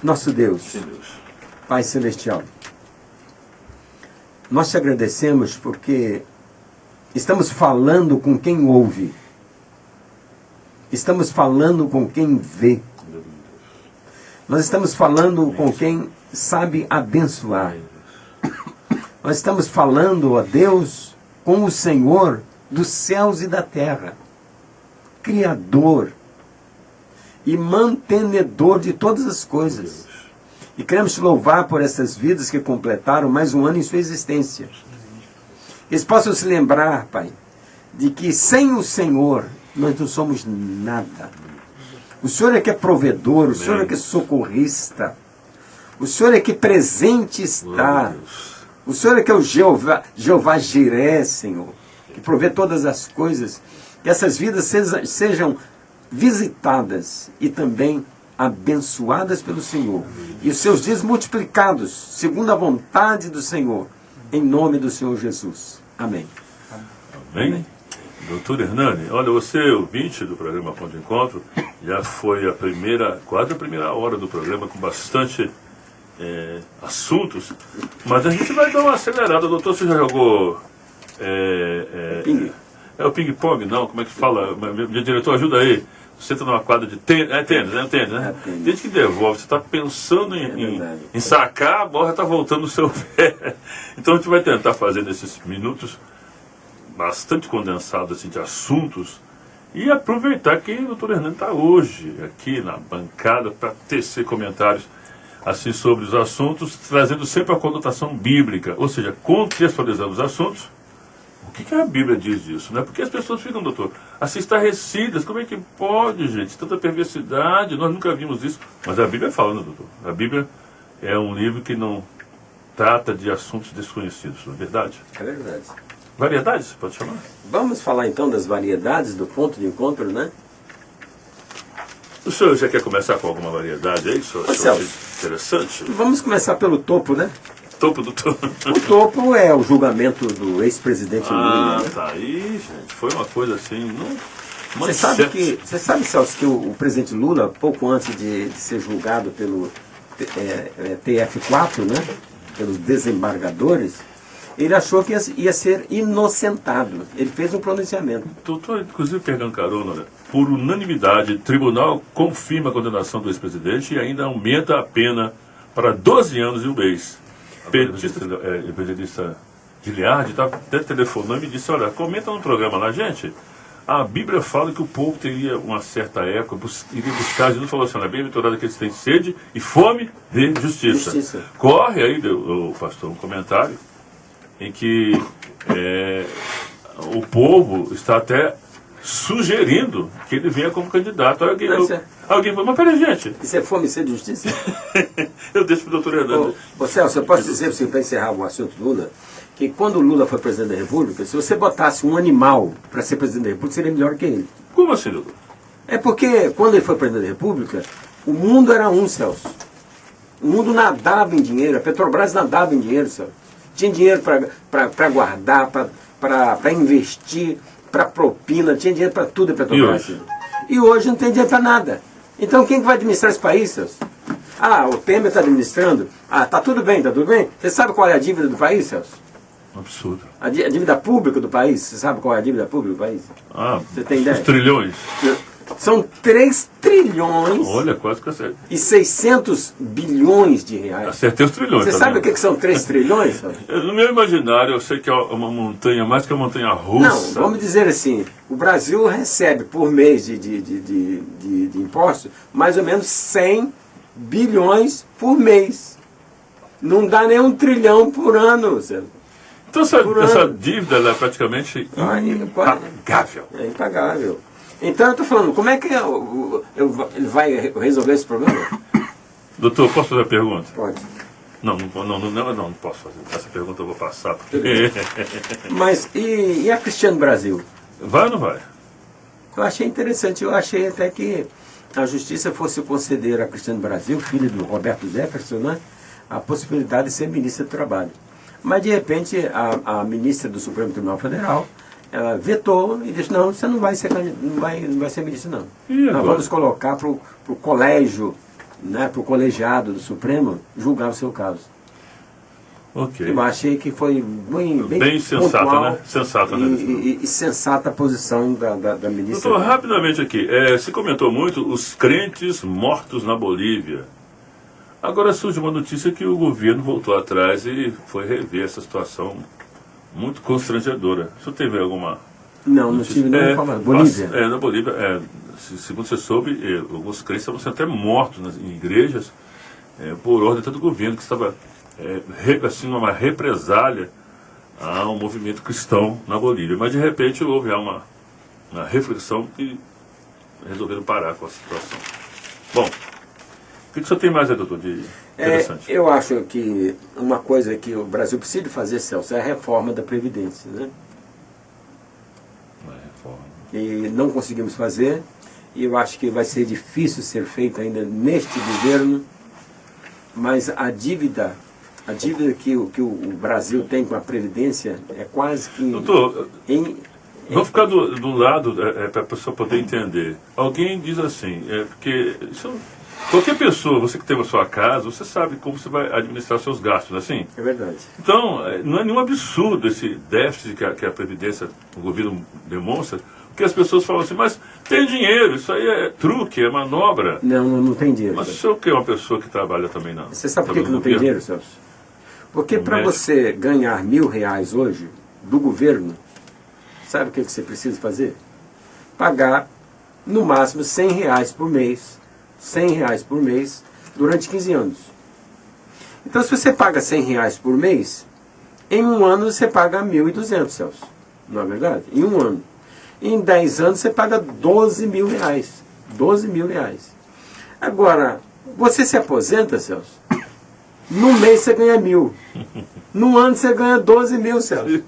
Nosso Deus, Pai Celestial, nós te agradecemos porque estamos falando com quem ouve. Estamos falando com quem vê. Nós estamos falando com quem sabe abençoar. Nós estamos falando, ó Deus, com o Senhor dos céus e da terra, Criador e mantenedor de todas as coisas. E queremos te louvar por essas vidas que completaram mais um ano em sua existência. Eles possam se lembrar, Pai, de que sem o Senhor nós não somos nada. O Senhor é que é provedor, o Senhor é que é socorrista, o Senhor é que presente está, o Senhor é que é o Jeová Jiré, Senhor. que provê todas as coisas, que essas vidas sejam visitadas e também abençoadas pelo Senhor, e os seus dias multiplicados, segundo a vontade do Senhor, em nome do Senhor Jesus. Amém. Amém? Doutor Hernani, olha, você, ouvinte do programa Ponto de Encontro, já foi quase a primeira hora do programa, com bastante assuntos, mas a gente vai dar uma acelerada. Doutor, você já jogou Ping. o ping-pong? Não, como é que fala? Meu diretor, ajuda aí. Você está numa quadra de tênis, tênis, né? Tênis, né? Tênis. Desde que devolve, você está pensando verdade. em sacar, a bola já está voltando no seu pé. Então a gente vai tentar fazer nesses minutos bastante condensados assim, de assuntos e aproveitar que o doutor Hernani está hoje aqui na bancada para tecer comentários assim sobre os assuntos, trazendo sempre a conotação bíblica, ou seja, contextualizando os assuntos. O que a Bíblia diz disso, né? Porque as pessoas ficam, doutor, assim estarrecidas, como é que pode, gente? Tanta perversidade, nós nunca vimos isso. Mas a Bíblia fala, né, doutor? A Bíblia é um livro que não trata de assuntos desconhecidos, não é verdade? É verdade. Variedades, você pode chamar? Vamos falar então das variedades do ponto de encontro, né? O senhor já quer começar com alguma variedade aí? Senhor, Celso, interessante. vamos começar pelo topo, né? Topo do topo. O topo é o julgamento do ex-presidente Lula. Né? Tá aí, gente. Foi uma coisa assim. Você sabe, Celso, que o presidente Lula, pouco antes de ser julgado pelo TF4, né? Pelos desembargadores, ele achou que ia ser inocentado. Ele fez um pronunciamento. Doutor, inclusive pegando carona, né? Por unanimidade, o tribunal confirma a condenação do ex-presidente e ainda aumenta a pena para 12 anos e um mês. O periodista Giliardi até telefonou e me disse, olha, comenta no programa lá, gente, a Bíblia fala que o povo teria uma certa época, iria buscar, Jesus falou assim, na bem-aventurada que eles têm sede e fome de justiça. Corre aí, o pastor, um comentário em que o povo está até sugerindo que ele venha como candidato. Alguém falou, mas peraí, gente. Isso é fome e sede de justiça? Eu deixo para o doutor Hernani. Celso, eu posso dizer, assim, para encerrar o assunto Lula, que quando o Lula foi presidente da República, se você botasse um animal para ser presidente da República, seria melhor que ele. Como assim, doutor? É porque, quando ele foi presidente da República, o mundo era um, Celso. O mundo nadava em dinheiro, a Petrobras nadava em dinheiro, Celso. Tinha dinheiro para guardar, para investir, para propina, tinha dinheiro para tudo a Petrobras. E hoje não tem dinheiro para nada. Então quem que vai administrar esse país, Celso? O Temer está administrando. Tá tudo bem, tá tudo bem. Você sabe qual é a dívida do país, Celso? Absurdo. A dívida pública do país, você sabe qual é a dívida pública do país? Você tem ideia? Os trilhões. São 3 trilhões. Olha, quase que acertei. E 600 bilhões de reais. Acertei os trilhões. Você sabe o que são 3 trilhões? No meu imaginário, eu sei que é uma montanha, mais que a montanha russa. Não, vamos dizer assim, o Brasil recebe por mês de impostos mais ou menos 100 bilhões por mês. Não dá nem 1 trilhão por ano. Então essa dívida ela é praticamente impagável. É impagável. Então eu estou falando, como é que ele vai resolver esse problema? Doutor, posso fazer a pergunta? Pode. Não posso fazer. Essa pergunta eu vou passar. Mas e a Cristiano Brasil? Vai ou não vai? Eu achei interessante, eu achei até que a justiça fosse conceder a Cristiano Brasil, filho do Roberto Jefferson, né, a possibilidade de ser ministra do Trabalho. Mas de repente a ministra do Supremo Tribunal Federal, ela vetou e disse, não, você não vai ser ministro, não. Nós vamos colocar para o colégio, né, para o colegiado do Supremo, julgar o seu caso. Ok. Eu achei que foi bem sensata, pontual, né? Sensata, né? E sensata a posição da ministra. Doutor, rapidamente aqui, se comentou muito os crentes mortos na Bolívia. Agora surge uma notícia que o governo voltou atrás e foi rever essa situação muito constrangedora. O senhor teve alguma... Não tive nem falando. Bolívia? Na Bolívia, segundo você soube, alguns crentes estavam sendo até mortos em igrejas por ordem do governo, que estava assim, uma represália ao movimento cristão na Bolívia. Mas de repente houve uma reflexão e resolveram parar com a situação. Bom, o que o senhor tem mais aí, doutor, de interessante? Eu acho que uma coisa que o Brasil precisa fazer, Celso, é a reforma da Previdência, né? reforma. E não conseguimos fazer, e eu acho que vai ser difícil ser feita ainda neste governo, mas a dívida que o Brasil tem com a Previdência é quase que... Doutor, vamos ficar do lado para a pessoa poder entender. Alguém diz assim, porque qualquer pessoa, você que tem a sua casa, você sabe como você vai administrar seus gastos, assim? É verdade. Então, não é nenhum absurdo esse déficit que a Previdência, o governo demonstra, porque as pessoas falam assim, mas tem dinheiro, isso aí é truque, é manobra. Não tem dinheiro. Mas o senhor que é uma pessoa que trabalha também não. Você sabe por que não tem dinheiro, Celso? Porque para você ganhar R$1.000 hoje do governo, sabe o que você precisa fazer? Pagar no máximo R$100 por mês. R$100 por mês durante 15 anos. Então se você paga R$100 por mês, em um ano você paga 1.200, Celso. Não é verdade? Em um ano. Em 10 anos você paga R$12.000. R$12.000. Agora, você se aposenta, Celso? No mês você ganha 1.000. No ano você ganha 12.000, Celso.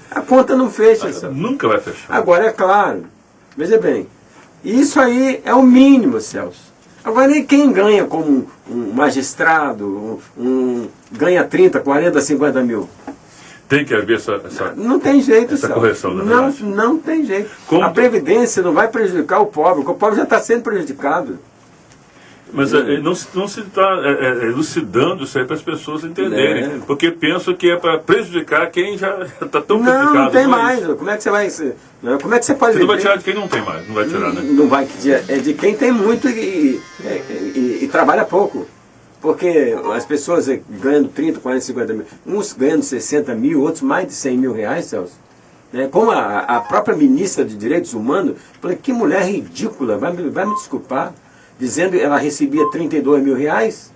A conta não fecha, Celso. Nunca vai fechar. Agora, é claro, veja bem, isso aí é o mínimo, Celso. Agora, e quem ganha como um magistrado, ganha 30, 40, 50 mil? Tem que haver essa não tem jeito, essa Celso. correção, Não tem jeito. Como a Previdência não vai prejudicar o pobre, porque o pobre já está sendo prejudicado. Mas não se está elucidando isso aí para as pessoas entenderem. Porque pensam que é para prejudicar quem já está tão prejudicado. Não tem mais. Como é que você vai... Como é que você pode... Você não vai tirar de quem não tem mais. Não vai tirar, né? Não vai. É de quem tem muito e trabalha pouco. Porque as pessoas ganhando 30, 40, 50 mil, uns ganhando 60 mil, outros mais de 100 mil reais, Celso. Como a própria ministra de Direitos Humanos, falei, que mulher ridícula, vai me desculpar, dizendo que ela recebia 32 mil reais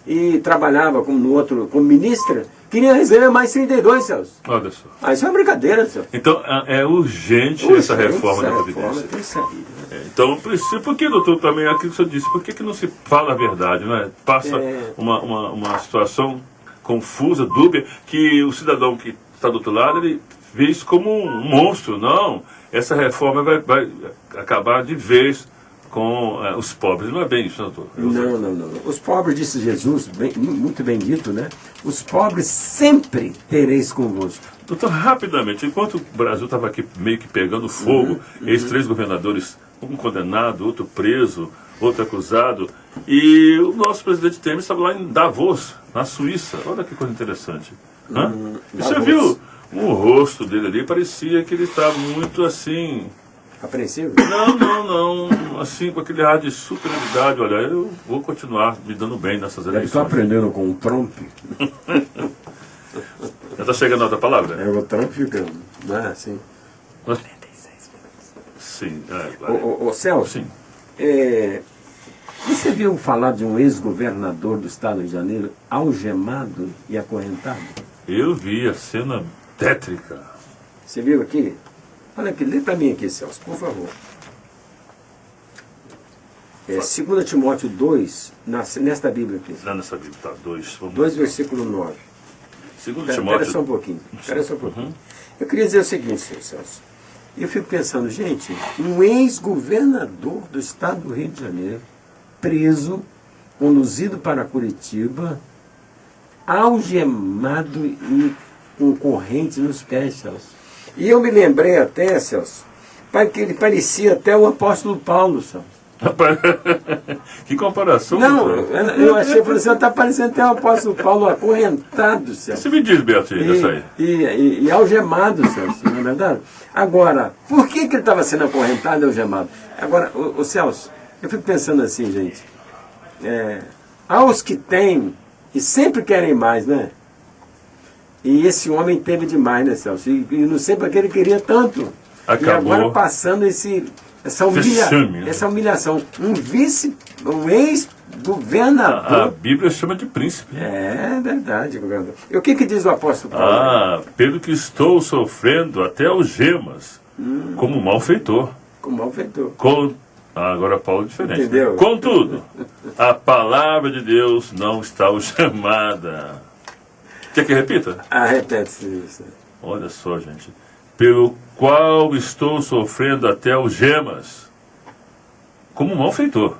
e trabalhava como ministra, queria receber mais 32, Celso. Olha só. Isso é uma brincadeira, Celso. Então é urgente essa reforma da Previdência. Tem que sair. Então, por que, doutor, também aquilo que o senhor disse, por que não se fala a verdade, não é? Passa uma situação confusa, dúbia, que o cidadão que está do outro lado, ele vê isso como um monstro. Não, essa reforma vai acabar de vez com os pobres. Não é bem isso, doutor? Não. Os pobres, disse Jesus, muito bem dito, né? Os pobres sempre tereis convosco. Doutor, rapidamente, enquanto o Brasil estava aqui meio que pegando fogo, esses 3 governadores, um condenado, outro preso, outro acusado, e o nosso presidente Temer estava lá em Davos, na Suíça. Olha que coisa interessante. E você viu o rosto dele ali, parecia que ele estava muito assim... Apreensivo? Não. Assim, com aquele ar de superioridade. Olha, eu vou continuar me dando bem nessas eleições. Estou aprendendo com o Trump. Já está chegando a outra palavra? O Trump ficando, né? Assim. 46 Sim. Claro. Ô Celso, Sim. você viu falar de um ex-governador do estado do Rio de Janeiro algemado e acorrentado? Eu vi a cena tétrica. Você viu aqui? Olha aqui, lê para mim aqui, Celso, por favor. 2 Timóteo 2, nesta Bíblia aqui. Lá nessa Bíblia, tá, 2. 2, versículo 9. 2 Espera Timóteo... só um pouquinho. Eu queria dizer o seguinte, Celso. Eu fico pensando, gente, um ex-governador do estado do Rio de Janeiro, preso, conduzido para Curitiba, algemado e com correntes nos pés, Celso. E eu me lembrei até, Celso, que ele parecia até o apóstolo Paulo, Celso. Que comparação. Não, eu achei, falei assim, está parecendo até o apóstolo Paulo acorrentado, Celso. Você me diz, Beatriz, isso aí. E algemado, Celso, não é verdade? Agora, por que ele estava sendo acorrentado e algemado? Agora, o Celso, eu fico pensando assim, gente, aos que têm e sempre querem mais, né? E esse homem teve demais, né, Celso? E não sei para que ele queria tanto. Acabou. E agora passando essa humilhação. Um ex-governador. A Bíblia chama de príncipe. É verdade, governador. E o que diz o apóstolo Paulo? Pelo que estou sofrendo até algemas, como malfeitor. Como malfeitor. Agora Paulo é diferente. Entendeu? Né? Contudo, a palavra de Deus não está algemada. Quer que repita? Repete-se isso. Olha só, gente. pelo qual estou sofrendo até algemas, como um malfeitor.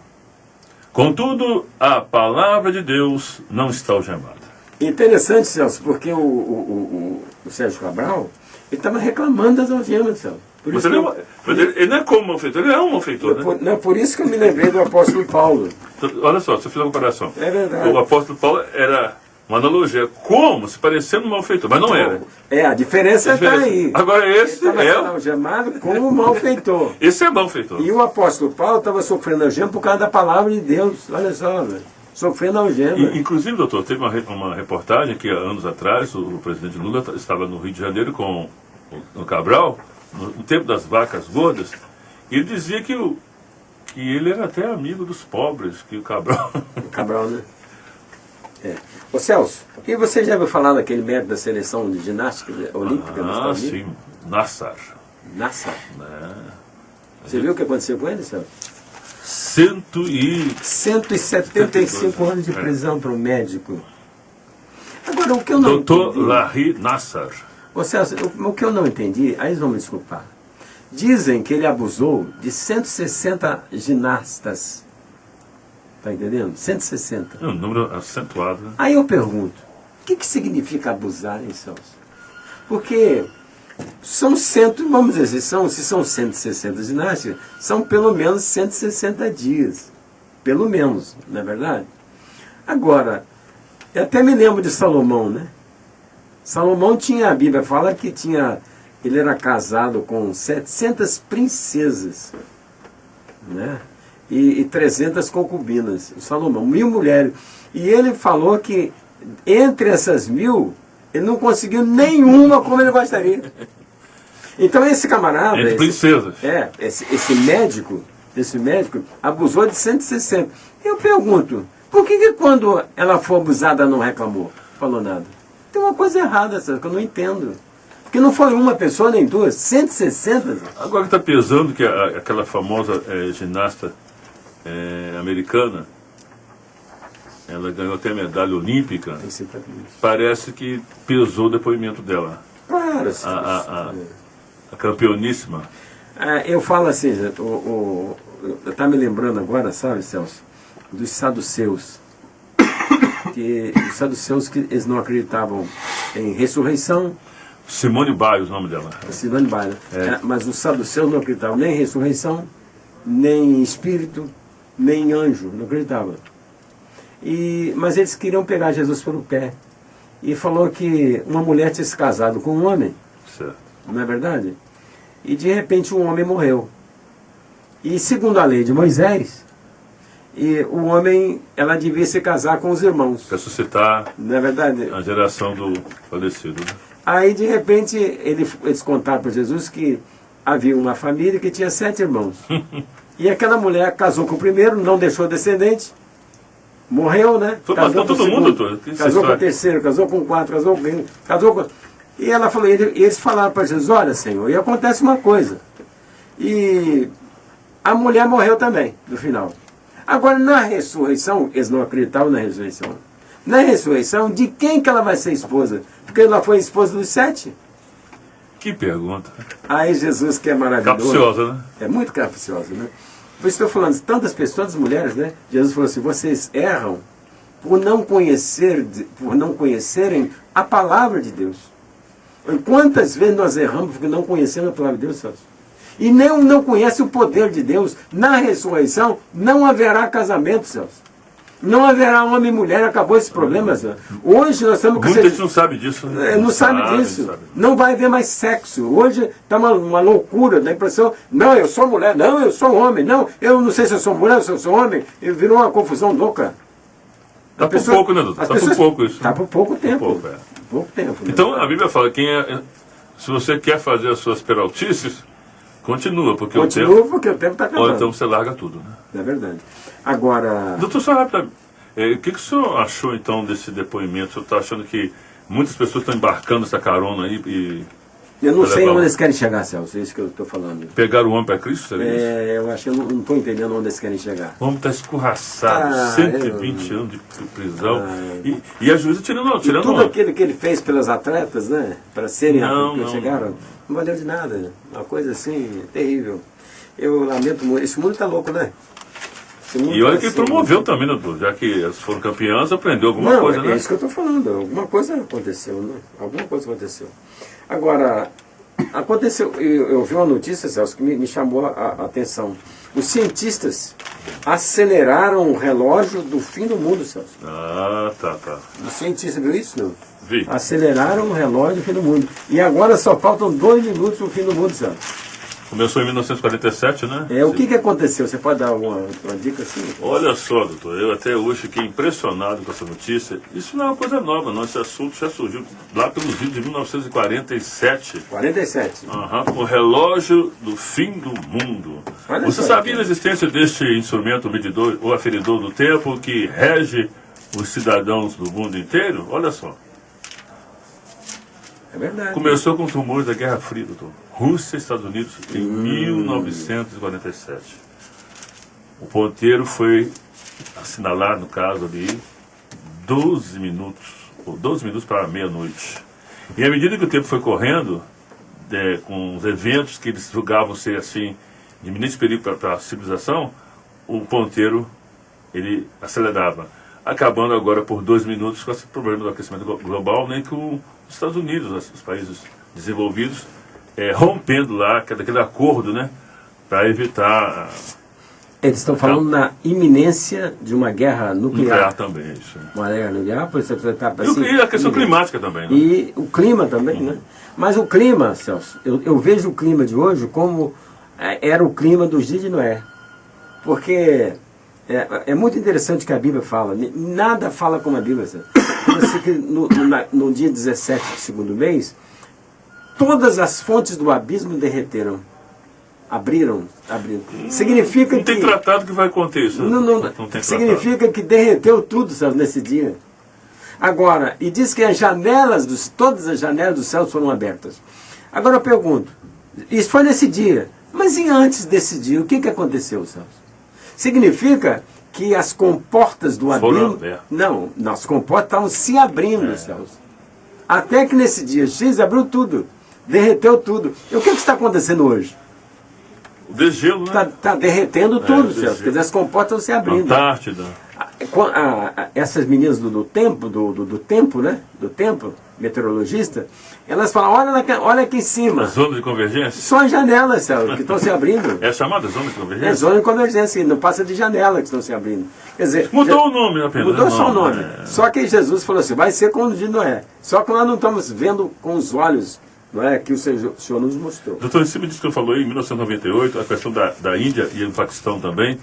Contudo, a palavra de Deus não está algemada. Interessante, Celso, porque o Sérgio Cabral, ele estava reclamando das algemas, Celso. Por isso Ele não é como um malfeitor, ele é um malfeitor, né? Por isso que eu me lembrei do apóstolo Paulo. Então, olha só, você fez uma comparação. É verdade. O apóstolo Paulo era uma analogia, como se parecendo um malfeitor, mas não era. A diferença está aí. Agora esse ele estava sendo algemado como um malfeitor. Esse é malfeitor. E o apóstolo Paulo estava sofrendo algema por causa da palavra de Deus. Olha só, velho. Sofrendo algema. Inclusive, doutor, teve uma reportagem que há anos atrás o presidente Lula estava no Rio de Janeiro com o Cabral, no tempo das vacas gordas, e ele dizia que ele era até amigo dos pobres, que o Cabral... O Cabral, né? Ô Celso, e você já ouviu falar daquele médico da seleção de ginástica olímpica? Sim, Nassar. Nassar? Você viu o que aconteceu com ele, Celso? 175 anos de prisão para um médico. Agora, o que eu não Doutor entendi... Larry Nassar. Ô Celso, o que eu não entendi, aí eles vão me desculpar. Dizem que ele abusou de 160 ginastas. Está entendendo? 160. É um número acentuado, né? Aí eu pergunto, o que significa abusar, hein, Celso? Porque são vamos dizer, se são 160 ginásticas, são pelo menos 160 dias. Pelo menos, não é verdade? Agora, eu até me lembro de Salomão, né? Salomão tinha, a Bíblia fala que ele era casado com 700 princesas, né? E 300 concubinas. Salomão, 1000 mulheres. E ele falou que entre essas 1000, ele não conseguiu nenhuma como ele gostaria. Então esse camarada... Entre princesas. Esse médico abusou de 160. Eu pergunto, por que quando ela foi abusada não reclamou? Falou nada. Tem uma coisa errada, que eu não entendo. Porque não foi uma pessoa nem duas, 160. Agora que está pesando que aquela famosa ginasta americana, ela ganhou até medalha olímpica, parece que pesou o depoimento dela. Claro, a campeoníssima. Eu falo assim, está me lembrando agora, sabe, Celso, dos saduceus. Que os saduceus, que eles não acreditavam em ressurreição. Simone Biles, o nome dela. Simone Biles. Mas os saduceus não acreditavam nem em ressurreição, nem em espírito, nem em anjo, não acreditavam. Mas eles queriam pegar Jesus pelo pé. E falou que uma mulher tinha se casado com um homem. Certo. Não é verdade? E de repente um homem morreu. E segundo a lei de Moisés, o homem, ela devia se casar com os irmãos. Para suscitar, não é verdade, a geração do falecido. Né? Aí de repente eles contaram para Jesus que havia uma família que tinha 7 irmãos. E aquela mulher casou com o primeiro, não deixou descendente, morreu, né? Matou todo mundo, doutor. Casou com o terceiro, casou com o 4, casou com... E ela falou, eles falaram para Jesus, olha, Senhor, e acontece uma coisa. E a mulher morreu também, no final. Agora, na ressurreição, eles não acreditavam na ressurreição. Na ressurreição, de quem que ela vai ser esposa? Porque ela foi esposa dos 7. Que pergunta. Aí Jesus, que é maravilhoso. Capciosa, né? É muito capciosa, né? Por isso estou falando, tantas pessoas, tantas mulheres, né? Jesus falou assim, vocês erram por não conhecerem a palavra de Deus. Quantas vezes nós erramos porque não conhecemos a palavra de Deus, Celso? E não conhece o poder de Deus. Na ressurreição não haverá casamento, Celso. Não haverá homem e mulher, acabou esse problema, Celso. Hoje nós estamos... Muita gente não sabe disso. Né? Não sabe disso. Não vai haver mais sexo. Hoje está uma loucura, dá a impressão, não, eu sou mulher, não, eu sou homem, não, eu não sei se eu sou mulher, se eu sou homem. Virou uma confusão louca. Está por pouco, né, doutor? Está por pouco isso. Está por pouco tempo. Pouco tempo. Então, a Bíblia fala, se você quer fazer as suas peraltices, continua, porque o tempo está acabando. Ou então você larga tudo, né? É verdade. Agora... Doutor, só rápido, o que o senhor achou, então, desse depoimento? O senhor está achando que muitas pessoas estão embarcando essa carona aí e... Eu não sei onde eles querem chegar, Celso, é isso que eu estou falando. Pegar o homem para Cristo, seria isso? Eu acho que eu não estou entendendo onde eles querem chegar. O homem está escorraçado, 120 anos de prisão. E a juíza tirando tudo aquilo que ele fez pelas atletas, né? Para serem... Não. chegaram. Não valeu de nada. Uma coisa assim, terrível. Eu lamento muito. Esse mundo está louco, né? E olha que promoveu também, doutor, já que eles foram campeãs, aprendeu alguma coisa, né? É isso que eu estou falando. Alguma coisa aconteceu, né? Alguma coisa aconteceu. Agora, aconteceu, eu vi uma notícia, Celso, que me chamou a atenção. Os cientistas aceleraram o relógio do fim do mundo, Celso. Ah, tá. Os cientistas, viu isso, não? Vi. Aceleraram o relógio do fim do mundo. E agora só faltam 2 minutos para o fim do mundo, Celso. Começou em 1947, né? O que aconteceu? Você pode dar uma dica assim? Olha só, doutor, eu até hoje fiquei impressionado com essa notícia. Isso não é uma coisa nova, não. Esse assunto já surgiu lá pelos vídeos de 1947. 47? O relógio do fim do mundo. Olha Você só, sabia da existência deste instrumento medidor ou aferidor do tempo que rege os cidadãos do mundo inteiro? Olha só. É verdade. Começou com os rumores da Guerra Fria, doutor. Rússia e Estados Unidos em 1947. O ponteiro foi assinalar, no caso ali, 12 minutos para meia-noite. E à medida que o tempo foi correndo, com os eventos que eles julgavam ser assim, de iminente perigo para a civilização, o ponteiro ele acelerava. Acabando agora por 2 minutos com esse problema do aquecimento global, nem que os Estados Unidos, os países desenvolvidos, rompendo lá aquele acordo, né, para evitar... Eles estão falando na iminência de uma guerra nuclear. Também, isso. Uma guerra nuclear, por isso tá assim, e a questão climática também, né? E o clima também, né? Mas o clima, Celso, eu vejo o clima de hoje como era o clima dos dias de Noé. Porque é muito interessante que a Bíblia fala, nada fala como a Bíblia. No dia 17 do segundo mês, todas as fontes do abismo derreteram. Abriram. Significa não tem tratado que vai conter isso. Não tem significa que derreteu tudo, Celso, nesse dia. Agora, e diz que todas as janelas do céu foram abertas. Agora eu pergunto, isso foi nesse dia, mas e antes desse dia, o que aconteceu, Celso? Significa que as comportas do abismo... Não, as comportas estavam se abrindo, Celso. Até que nesse dia X abriu tudo, derreteu tudo. E o que está acontecendo hoje? O degelo, né? Está derretendo tudo, Celso. Quer dizer, as comportas estão se abrindo. Antártida. Essas meninas do tempo, né? Do tempo, meteorologista, elas falam, olha aqui em cima. As zonas de convergência? São as janelas, Celso, que estão se abrindo. É chamada zona de convergência? É zona de convergência, não passa de janela que estão se abrindo. Quer dizer, mudou o nome apenas. Mudou só o nome. Só que Jesus falou assim, vai ser como o de Noé. Só que nós não estamos vendo com os olhos, não é, que o Senhor nos mostrou. Doutor, em cima disso que eu falei, em 1998, a questão da Índia e do Paquistão também,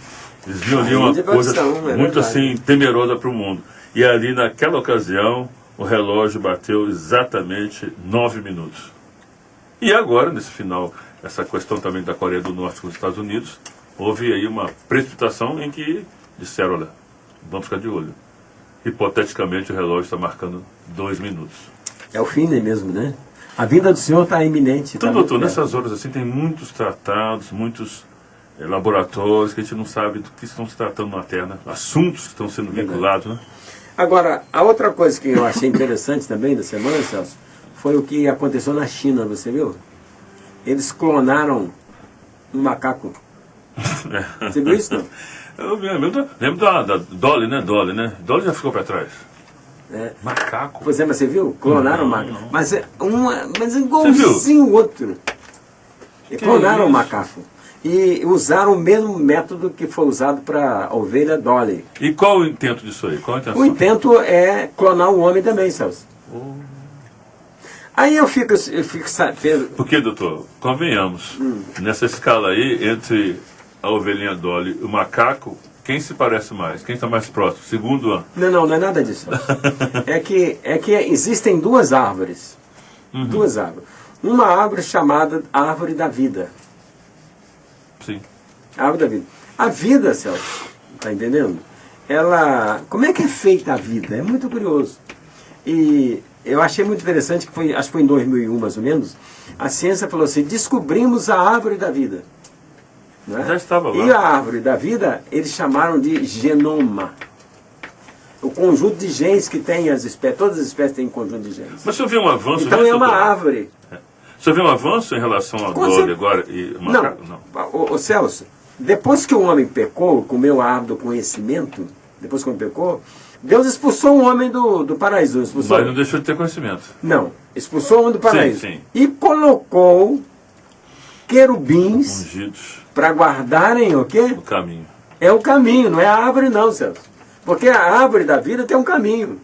eles viam ali uma coisa muito assim, temerosa para o mundo. E ali, naquela ocasião, o relógio bateu exatamente 9 minutos. E agora, nesse final, essa questão também da Coreia do Norte com os Estados Unidos, houve aí uma precipitação em que disseram, olha, vamos ficar de olho. Hipoteticamente, o relógio está marcando 2 minutos. É o fim mesmo, né? A vinda do Senhor está iminente. Então, doutor, nessas horas assim, tem muitos tratados, muitos laboratórios que a gente não sabe do que estão se tratando na Terra, né? Assuntos que estão sendo vinculados, né? Agora, a outra coisa que eu achei interessante também da semana, Celso, foi o que aconteceu na China, você viu? Eles clonaram um macaco. Você viu isso, não? Eu lembro da Dolly, né? Dolly já ficou para trás. Macaco. Pois é, mas você viu? Clonaram o macaco. Não. Mas igualzinho o outro. Clonaram o macaco. E usaram o mesmo método que foi usado para a ovelha Dolly. E qual o intento disso aí? Qual a intenção? O intento é clonar o homem também, Celso. Aí eu fico sabendo... Porque, doutor, convenhamos, nessa escala aí, entre a ovelhinha Dolly e o macaco, quem se parece mais? Quem está mais próximo? Segundo ano? Não é nada disso. é que existem 2 árvores. 2 árvores. Uma árvore chamada Árvore da Vida. Sim. A árvore da vida. A vida, Celso, está entendendo? Como é que é feita a vida? É muito curioso. E eu achei muito interessante, acho que foi em 2001 mais ou menos, a ciência falou assim, descobrimos a árvore da vida. Né? Já estava lá. E a árvore da vida, eles chamaram de genoma. O conjunto de genes que tem as espécies, todas as espécies têm um conjunto de genes. Mas você viu um avanço... Então é uma árvore. Você vê um avanço em relação a Dolly agora e macaco? Não. Ô, Celso, depois que o homem pecou, comeu a árvore do conhecimento, depois que o homem pecou, Deus expulsou o homem do paraíso. Expulsou. Mas não deixou de ter conhecimento. Não, expulsou o homem do paraíso. Sim, sim. E colocou querubins Ungidos para guardarem o quê? no caminho. É o caminho, não é a árvore não, Celso. Porque a árvore da vida tem um caminho.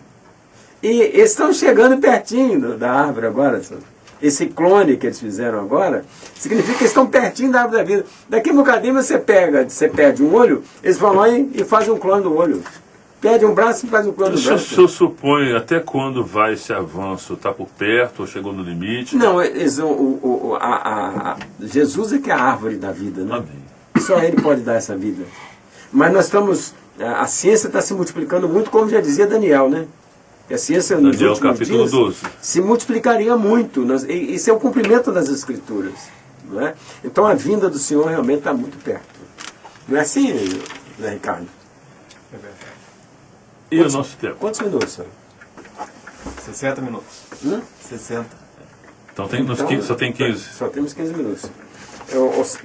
E eles estão chegando pertinho da árvore agora, Celso. Esse clone que eles fizeram agora, significa que eles estão pertinho da árvore da vida. Daqui a um bocadinho você perde um olho, eles vão lá e fazem um clone do olho. Perde um braço e faz um clone do braço. O senhor supõe até quando vai esse avanço? Está por perto ou chegou no limite? Não, Jesus é que é a árvore da vida, né? Amém. Só Ele pode dar essa vida. Mas nós estamos... A ciência está se multiplicando muito, como já dizia Daniel, né? E a ciência nos Daniel, últimos capítulo dias 12. se multiplicaria muito. Isso é o cumprimento das Escrituras. Não é? Então a vinda do Senhor realmente está muito perto. Não é assim, né, Ricardo? É verdade. E o nosso tempo? Quantos minutos, senhor? 60 minutos. 60. Então, só tem 15. Só temos 15 minutos.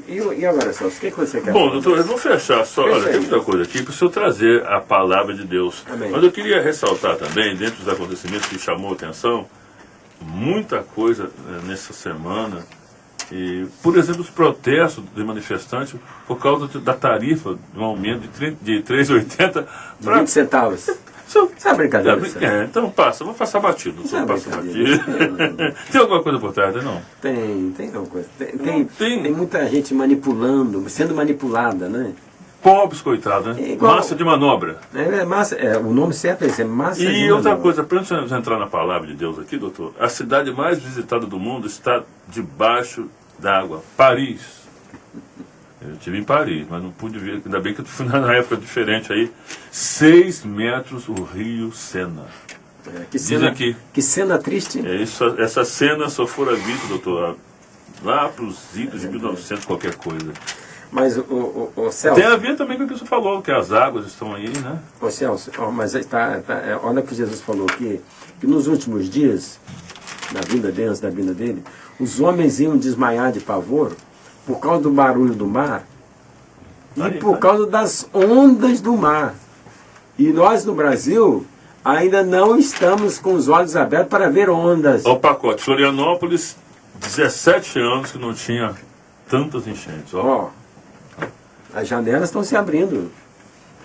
E agora, Celso, o que você quer Bom, falar? doutor, eu vou fechar só. Fecha Olha, tem aí. muita coisa aqui para o senhor trazer a palavra de Deus. Amém. Mas eu queria ressaltar também, dentro dos acontecimentos que chamou a atenção, muita coisa nessa semana. E, por exemplo, os protestos de manifestantes por causa da tarifa, de um aumento de 3,80 para 20 centavos. Isso é brincadeira. Então passa, vou passar batido. Isso é Passa brincadeira. batido. Tem alguma coisa por trás, não? Tem alguma coisa. Tem. Tem muita gente manipulando, sendo manipulada, né? Pobres, coitado, né? É igual- Massa de manobra. O nome certo é esse, é massa de E outra manobra. coisa, para antes de entrar na palavra de Deus aqui, doutor, a cidade mais visitada do mundo está debaixo d'água. Paris. Eu estive em Paris, mas não pude ver, ainda bem que eu fui na época diferente aí. 6 metros o rio Sena. Que Dizem cena, que que cena triste. essa cena só fora vista, doutor, lá para os idos de 1900 qualquer coisa. Mas o Celso... Tem a ver também com o que você falou, que as águas estão aí, né? Ô Celso, mas olha o que Jesus falou aqui, que nos últimos dias, antes da vinda dele, os homens iam desmaiar de pavor por causa do barulho do mar e por causa das ondas do mar. E nós no Brasil ainda não estamos com os olhos abertos para ver ondas. Olha o pacote, Florianópolis, 17 anos que não tinha tantas enchentes. Ó. As janelas estão se abrindo,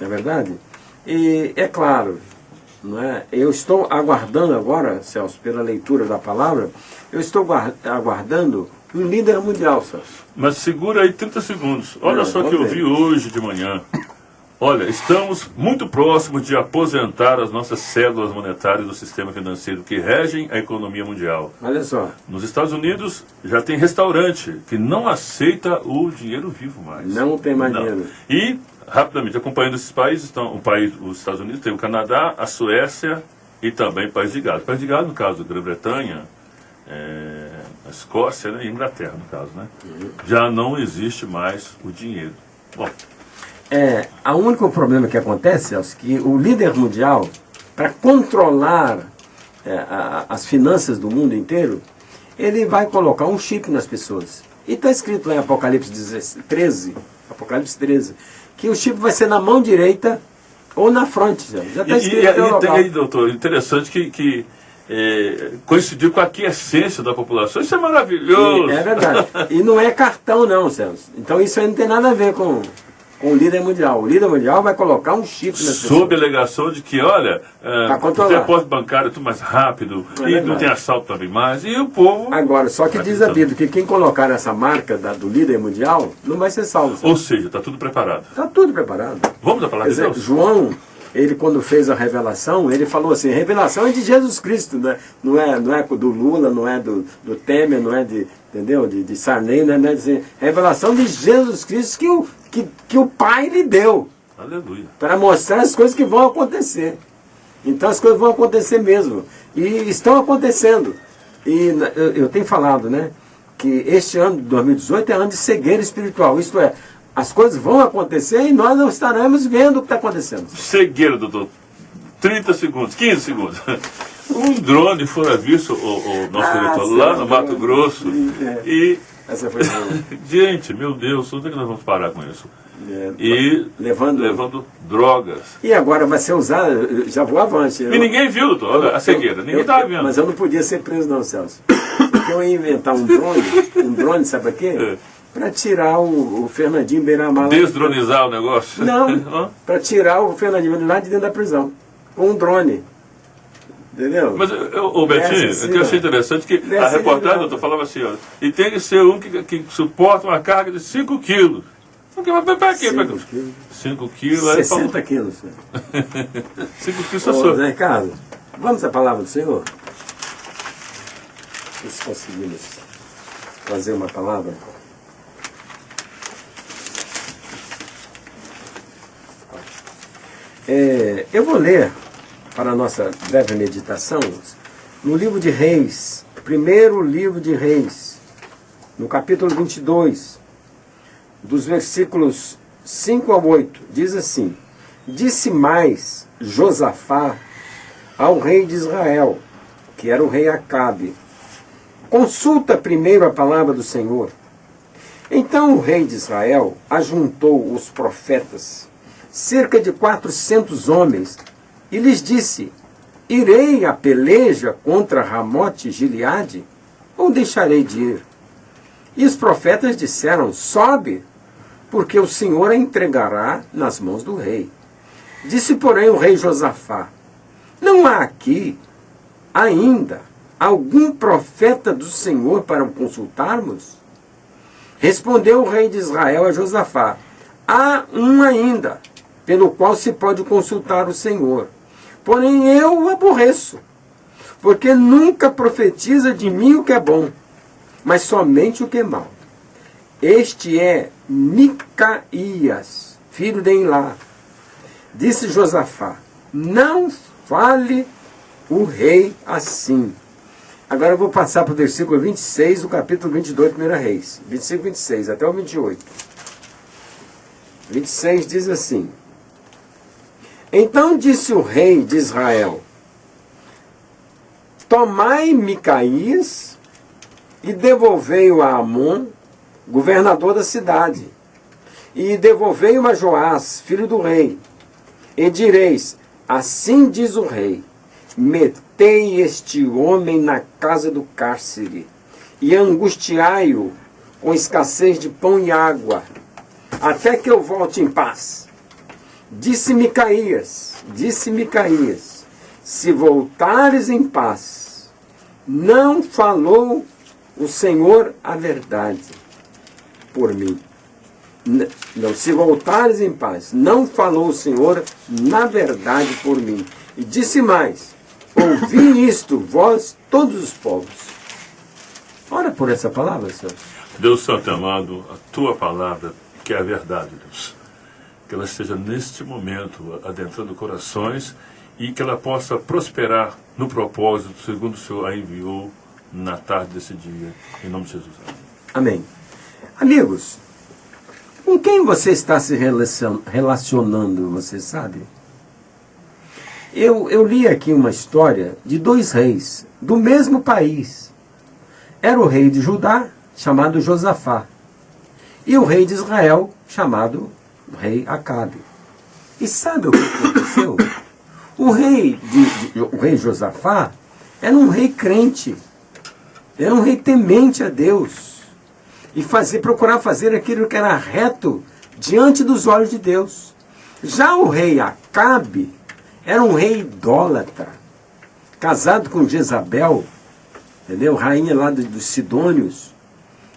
não é verdade? E é claro, não é? Eu estou aguardando agora, Celso, pela leitura da palavra, eu estou aguardando um líder mundial, Celso. Mas segura aí 30 segundos. Olha só o que eu vi hoje de manhã. Olha, estamos muito próximos de aposentar as nossas cédulas monetárias do sistema financeiro que regem a economia mundial. Olha só. Nos Estados Unidos já tem restaurante que não aceita o dinheiro vivo mais. Não tem mais Não. dinheiro. E, rapidamente, acompanhando esses países, estão os Estados Unidos, tem o Canadá, a Suécia e também País de Gales. País de Gales, no caso, Grã-Bretanha, a Escócia, né, e a Inglaterra, no caso, né? Já não existe mais o dinheiro. Bom, O único problema que acontece, Celso, que o líder mundial, para controlar as finanças do mundo inteiro, ele vai colocar um chip nas pessoas. E está escrito lá em Apocalipse 13, que o chip vai ser na mão direita ou na fronte. Celso. Já está escrito até o e tem local. aí, doutor, interessante que coincidiu com a aquiescência da população. Isso é maravilhoso. É verdade. E não é cartão não, Celso. Então isso aí não tem nada a ver com o líder mundial. O líder mundial vai colocar um chip nas pessoas. Sob a alegação de que, olha, o depósito bancário é tudo mais rápido, e não tem assalto também mais, e o povo... Agora, só que diz a Bíblia que quem colocar essa marca do líder mundial não vai ser salvo. Celso. Ou seja, está tudo preparado. Está tudo preparado. Vamos à palavra Quer de dizer, Deus? João, ele quando fez a revelação, ele falou assim, revelação é de Jesus Cristo, né? Não é do Lula, não é do Temer, não é de Sarney, né? Revelação de Jesus Cristo que o Pai lhe deu, Aleluia. para mostrar as coisas que vão acontecer. Então as coisas vão acontecer mesmo. E estão acontecendo. E eu tenho falado, né? Que este ano de 2018 é ano de cegueira espiritual. Isto é, as coisas vão acontecer e nós não estaremos vendo o que está acontecendo. Cegueira, doutor. 30 segundos, 15 segundos. Um drone fora visto, o nosso diretor, lá no Mato Grosso. E, Essa foi boa. gente, meu Deus, onde é que nós vamos parar com isso? E levando drogas. E agora vai ser usado, já vou avante. E ninguém viu, doutor, a cegueira, ninguém estava vendo. Mas eu não podia ser preso não, Celso. Porque eu ia inventar um drone, sabe para quê? Para tirar o Fernandinho Beiramar. Desdronizar o negócio? Não, para tirar o Fernandinho lá de dentro da prisão. Com um drone. Entendeu? Mas, o Betinho, o que eu achei interessante que a reportagem, doutor, falava assim, ó, e tem que ser um que suporta uma carga de 5 quilos. Mas para quê? 5 quilos. 60 quilos. 5 quilos só. Zé Ricardo, vamos à palavra do Senhor? Se conseguimos fazer uma palavra. Eu vou ler para a nossa breve meditação no livro de Reis, primeiro livro de Reis, no capítulo 22, dos versículos 5 a 8, diz assim: Disse mais Josafá ao rei de Israel, que era o rei Acabe: Consulta primeiro a palavra do Senhor. Então o rei de Israel ajuntou os profetas, cerca de 400 homens, e lhes disse: Irei à peleja contra Ramote Gileade, ou deixarei de ir? E os profetas disseram: Sobe, porque o Senhor a entregará nas mãos do rei. Disse, porém, o rei Josafá: Não há aqui ainda algum profeta do Senhor para consultarmos? Respondeu o rei de Israel a Josafá: Há um ainda, pelo qual se pode consultar o Senhor. Porém eu o aborreço, porque nunca profetiza de mim o que é bom, mas somente o que é mau. Este é Micaías, filho de Enlá. Disse Josafá: Não fale o rei assim. Agora eu vou passar para o versículo 26 do capítulo 22 de 1 Reis. 25, 26, até o 28. 26 diz assim: Então disse o rei de Israel: Tomai Micaías e devolvei-o a Amon, governador da cidade, e devolvei-o a Joás, filho do rei. E direis: Assim diz o rei: Metei este homem na casa do cárcere, e angustiai-o com escassez de pão e água, até que eu volte em paz. Disse Micaías, se voltares em paz, não falou o Senhor a verdade por mim. Não, se voltares em paz, não falou o Senhor na verdade por mim. E disse mais: ouvi isto, vós, todos os povos. Ora por essa palavra, Senhor. Deus Santo amado, a tua palavra, que é a verdade, Deus, que ela esteja neste momento adentrando corações e que ela possa prosperar no propósito, segundo o Senhor a enviou na tarde desse dia. Em nome de Jesus. Amém. Amigos, com quem você está se relacionando, você sabe? Eu li aqui uma história de 2 reis do mesmo país. Era o rei de Judá, chamado Josafá, e o rei de Israel, chamado rei Acabe. E sabe o que aconteceu? O rei Josafá era um rei crente, era um rei temente a Deus, e procurar fazer aquilo que era reto diante dos olhos de Deus. Já o rei Acabe era um rei idólatra, casado com Jezabel, entendeu? Rainha lá dos Sidônios.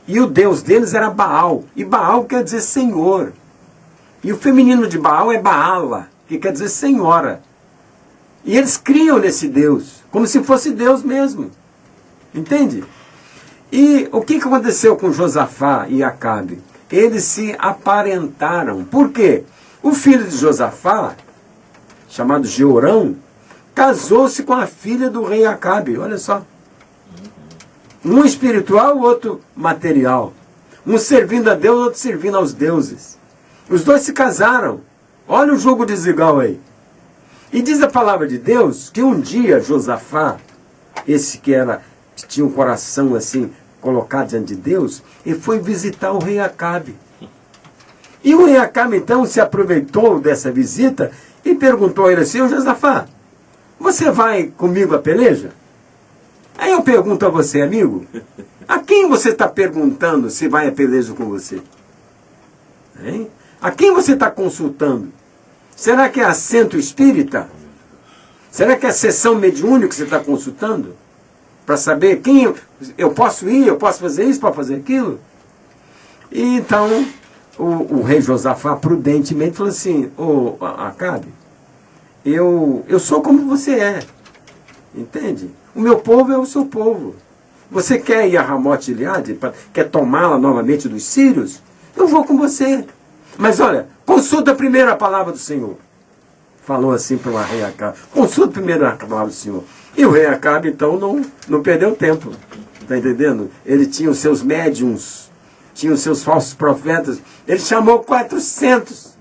E o deus deles era Baal. E Baal quer dizer senhor. E o feminino de Baal é Baala, que quer dizer senhora. E eles criam nesse deus, como se fosse Deus mesmo. Entende? E o que aconteceu com Josafá e Acabe? Eles se aparentaram. Por quê? O filho de Josafá, chamado Jeorão, casou-se com a filha do rei Acabe. Olha só. Um espiritual, o outro material. Um servindo a Deus, o outro servindo aos deuses. Os dois se casaram. Olha o jogo desigual aí. E diz a palavra de Deus que um dia Josafá, esse que tinha um coração assim, colocado diante de Deus, ele foi visitar o rei Acabe. E o rei Acabe então se aproveitou dessa visita e perguntou a ele assim: ô Josafá, você vai comigo à peleja? Aí eu pergunto a você, amigo, a quem você está perguntando se vai à peleja com você? Hein? A quem você está consultando? Será que é a centro espírita? Será que é a sessão mediúnica que você está consultando? Para saber quem eu posso ir, eu posso fazer isso, posso fazer aquilo? E então o rei Josafá prudentemente falou assim: ô Acabe, eu sou como você é, entende? O meu povo é o seu povo. Você quer ir a Ramote Gileade, quer tomá-la novamente dos sírios? Eu vou com você. Mas olha, consulta primeiro a palavra do Senhor. Falou assim para o rei Acabe: consulta primeiro a palavra do Senhor. E o rei Acabe então não perdeu tempo. Está entendendo? Ele tinha os seus médiums, tinha os seus falsos profetas. Ele chamou 400.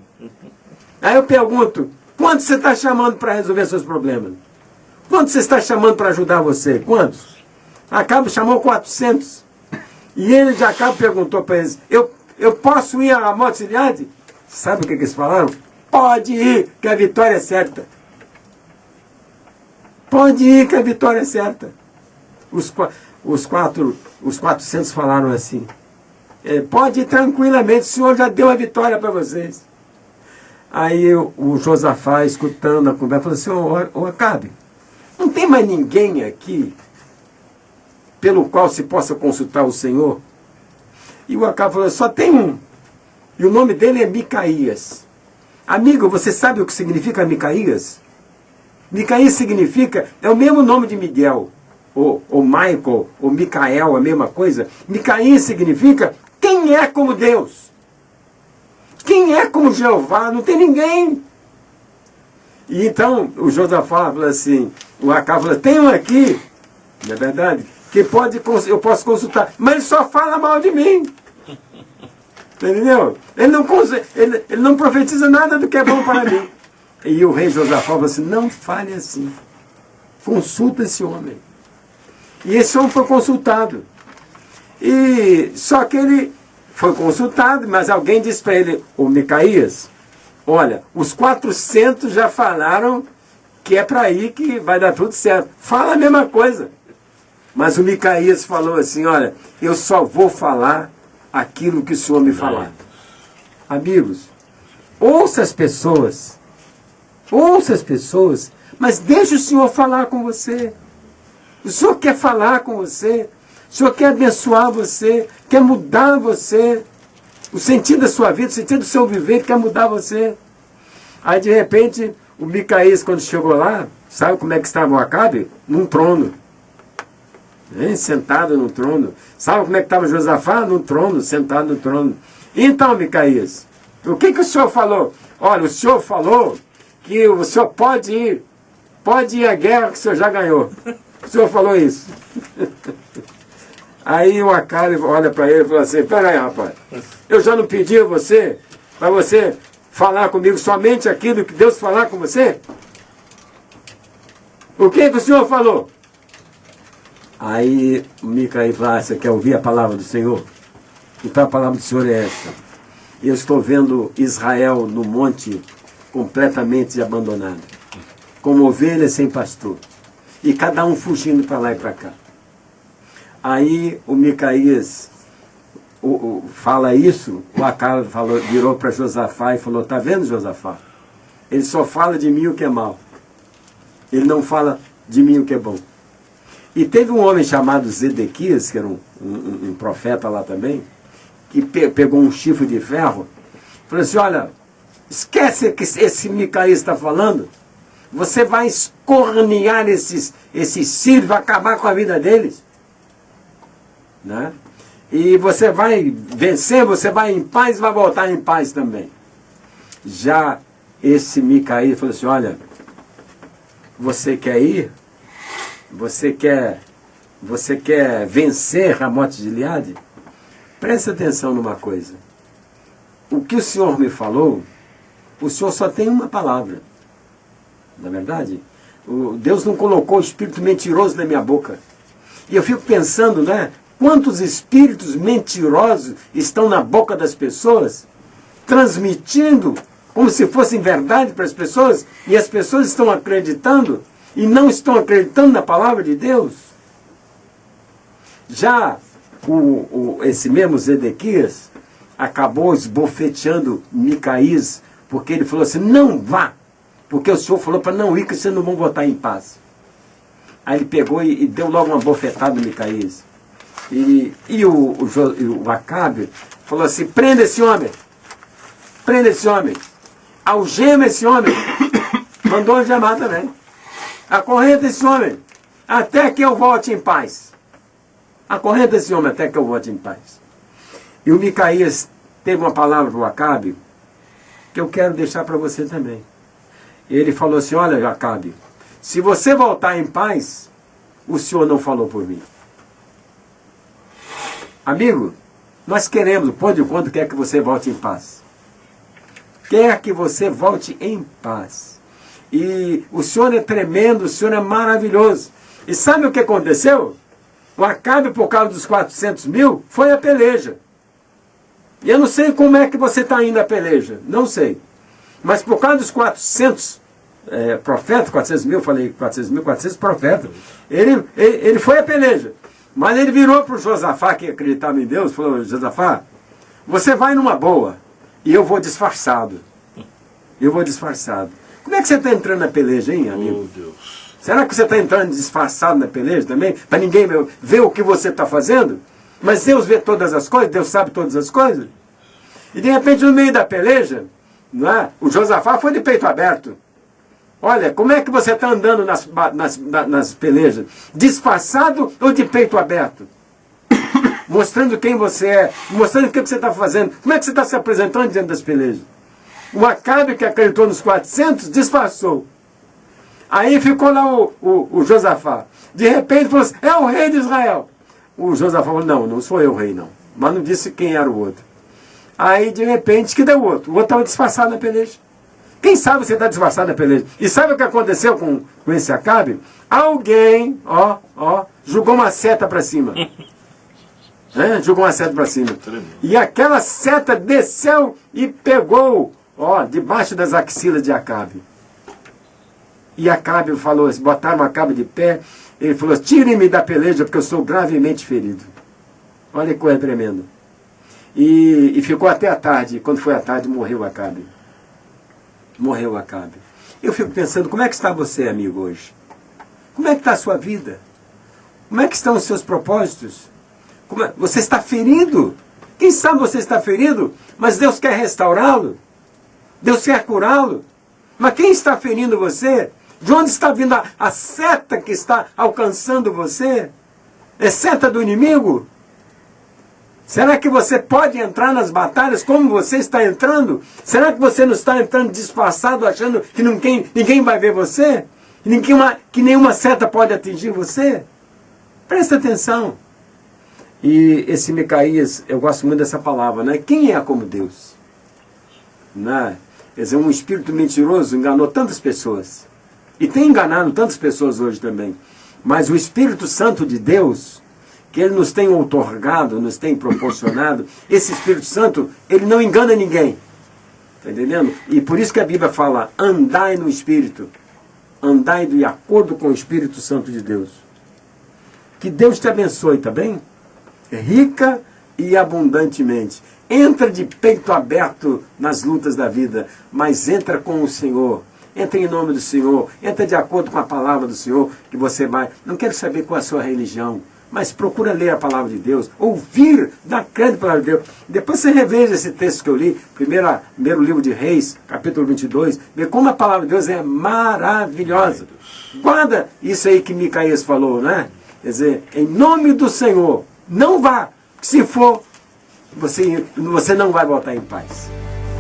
Aí eu pergunto: quantos você está chamando para resolver seus problemas? Quantos você está chamando para ajudar você? Quantos? Acabe chamou 400. E ele de Acabe perguntou para eles: eu posso ir a Ramote Gileade? Sabe o que eles falaram? Pode ir, que a vitória é certa. Pode ir, que a vitória é certa. Os 400 falaram assim: pode ir tranquilamente, o Senhor já deu a vitória para vocês. Aí o Josafá, escutando a conversa, falou assim: ô Acabe, não tem mais ninguém aqui pelo qual se possa consultar o Senhor? E o Acabe falou: só tem um. E o nome dele é Micaías. Amigo, você sabe o que significa Micaías? Micaías significa, é o mesmo nome de Miguel, ou Michael, ou Micael, a mesma coisa. Micaías significa quem é como Deus. Quem é como Jeová? Não tem ninguém. E então o Josafá falou assim, o Acabe falou: tem um aqui, não é verdade? Que eu posso consultar, mas ele só fala mal de mim. Entendeu? Ele não profetiza nada do que é bom para mim. E o rei Josafá falou assim: não fale assim. Consulta esse homem. E esse homem foi consultado. E só que ele foi consultado, mas alguém disse para ele: ô Micaías, olha, os 400 já falaram que é para ir, que vai dar tudo certo. Fala a mesma coisa. Mas o Micaías falou assim: olha, eu só vou falar aquilo que o Senhor me falar. Amigos, ouça as pessoas, mas deixe o Senhor falar com você. O Senhor quer falar com você, o Senhor quer abençoar você, quer mudar você, o sentido da sua vida, o sentido do seu viver, quer mudar você. Aí de repente, o Micaías, quando chegou lá, sabe como é que estava o Acabe? Num trono. Sentado no trono. Sabe como é que estava Josafá? No trono, sentado no trono. Então, Micaías, o que o senhor falou? Olha, o senhor falou que o senhor pode ir à guerra que o senhor já ganhou. O senhor falou isso. Aí o Acabe olha para ele e fala assim: peraí, rapaz, eu já não pedi a você, para você falar comigo somente aquilo que Deus falar com você? O que o senhor falou? Aí o Micaías fala: você quer ouvir a palavra do Senhor? Então a palavra do Senhor é essa: eu estou vendo Israel no monte completamente abandonado, como ovelhas sem pastor, e cada um fugindo para lá e para cá. Aí o Micaías fala isso, o Acabe virou para Josafá e falou: tá vendo, Josafá? Ele só fala de mim o que é mal, ele não fala de mim o que é bom. E teve um homem chamado Zedequias, que era um profeta lá também, que pegou um chifre de ferro, falou assim: olha, esquece o que esse Micaías está falando, você vai escornear esses sírios, vai acabar com a vida deles, né? E você vai vencer, você vai em paz e vai voltar em paz também. Já esse Micaías falou assim: olha, você quer ir? Você quer vencer Ramote Gileade? Preste atenção numa coisa. O que o Senhor me falou, o Senhor só tem uma palavra. Na verdade, Deus não colocou o espírito mentiroso na minha boca. E eu fico pensando, né? Quantos espíritos mentirosos estão na boca das pessoas, transmitindo como se fossem verdade para as pessoas, e as pessoas estão acreditando e não estão acreditando na palavra de Deus. Já esse mesmo Zedequias acabou esbofeteando Micaías, porque ele falou assim, não vá, porque o Senhor falou para não ir, que vocês não vão votar em paz. Aí ele pegou e deu logo uma bofetada no Micaías. E o Acabe falou assim, prenda esse homem, algema esse homem, mandou algemar também, acorrenta esse homem, até que eu volte em paz. Acorrenta esse homem até que eu volte em paz. E o Micaías teve uma palavra para o Acabe, que eu quero deixar para você também. Ele falou assim, olha Acabe, se você voltar em paz, o Senhor não falou por mim. Amigo, nós queremos, pôr de quanto quer que você volte em paz. Quer que você volte em paz. E o Senhor é tremendo, o Senhor é maravilhoso. E sabe o que aconteceu? O Acabe, por causa dos 400 mil, foi a peleja. E eu não sei como é que você está indo à peleja, não sei. Mas por causa dos 400 profetas, 400 mil, falei 400 mil, 400 profetas, ele foi à peleja. Mas ele virou para o Josafá, que acreditava em Deus, falou, Josafá, você vai numa boa, e eu vou disfarçado. Como é que você está entrando na peleja, hein, amigo? Oh, Deus. Será que você está entrando disfarçado na peleja também? Para ninguém ver o que você está fazendo? Mas Deus vê todas as coisas, Deus sabe todas as coisas. E de repente, no meio da peleja, não é? O Josafá foi de peito aberto. Olha, como é que você está andando nas pelejas? Disfarçado ou de peito aberto? Mostrando quem você é, mostrando o que você está fazendo. Como é que você está se apresentando diante das pelejas? O Acabe, que acreditou nos 400, disfarçou. Aí ficou lá o Josafá. De repente falou assim, é o rei de Israel. O Josafá falou, não sou eu o rei não. Mas não disse quem era o outro. Aí de repente, que deu o outro? O outro estava disfarçado na peleja. Quem sabe você está disfarçado na peleja? E sabe o que aconteceu com esse Acabe? Alguém, jogou uma seta para cima. Jogou uma seta para cima. E aquela seta desceu e pegou, debaixo das axilas de Acabe. E Acabe falou, botaram Acabe de pé, ele falou, tirem-me da peleja porque eu sou gravemente ferido. Olha que coisa tremenda. E ficou até a tarde, quando foi a tarde morreu Acabe. Morreu Acabe. Eu fico pensando, como é que está você, amigo, hoje? Como é que está a sua vida? Como é que estão os seus propósitos? Você está ferido? Quem sabe você está ferido, mas Deus quer restaurá-lo? Deus quer curá-lo? Mas quem está ferindo você? De onde está vindo a seta que está alcançando você? É seta do inimigo? Será que você pode entrar nas batalhas como você está entrando? Será que você não está entrando disfarçado, achando que ninguém vai ver você? Que nenhuma seta pode atingir você? Presta atenção. E esse Micaías, eu gosto muito dessa palavra, né? Quem é como Deus? Né? Quer dizer, um espírito mentiroso enganou tantas pessoas. E tem enganado tantas pessoas hoje também. Mas o Espírito Santo de Deus, que Ele nos tem outorgado, nos tem proporcionado, esse Espírito Santo, ele não engana ninguém. Está entendendo? E por isso que a Bíblia fala, andai no Espírito. Andai de acordo com o Espírito Santo de Deus. Que Deus te abençoe, tá bem? Rica e abundantemente. Entra de peito aberto nas lutas da vida, mas entra com o Senhor. Entra em nome do Senhor. Entra de acordo com a palavra do Senhor, que você vai. Não quero saber qual é a sua religião, mas procura ler a palavra de Deus, ouvir, dar crédito à palavra de Deus. Depois você reveja esse texto que eu li, primeiro livro de Reis, capítulo 22, vê como a palavra de Deus é maravilhosa. Guarda isso aí que Micaías falou, né? Quer dizer, em nome do Senhor, não vá. Se for, você não vai voltar em paz.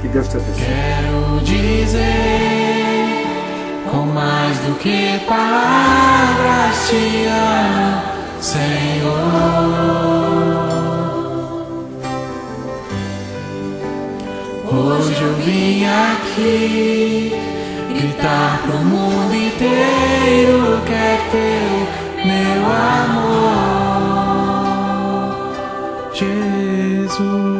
Que Deus te abençoe. Quero dizer, com mais do que palavras, te amo, Senhor. Hoje eu vim aqui gritar pro mundo inteiro que é teu, meu amor, Jesus.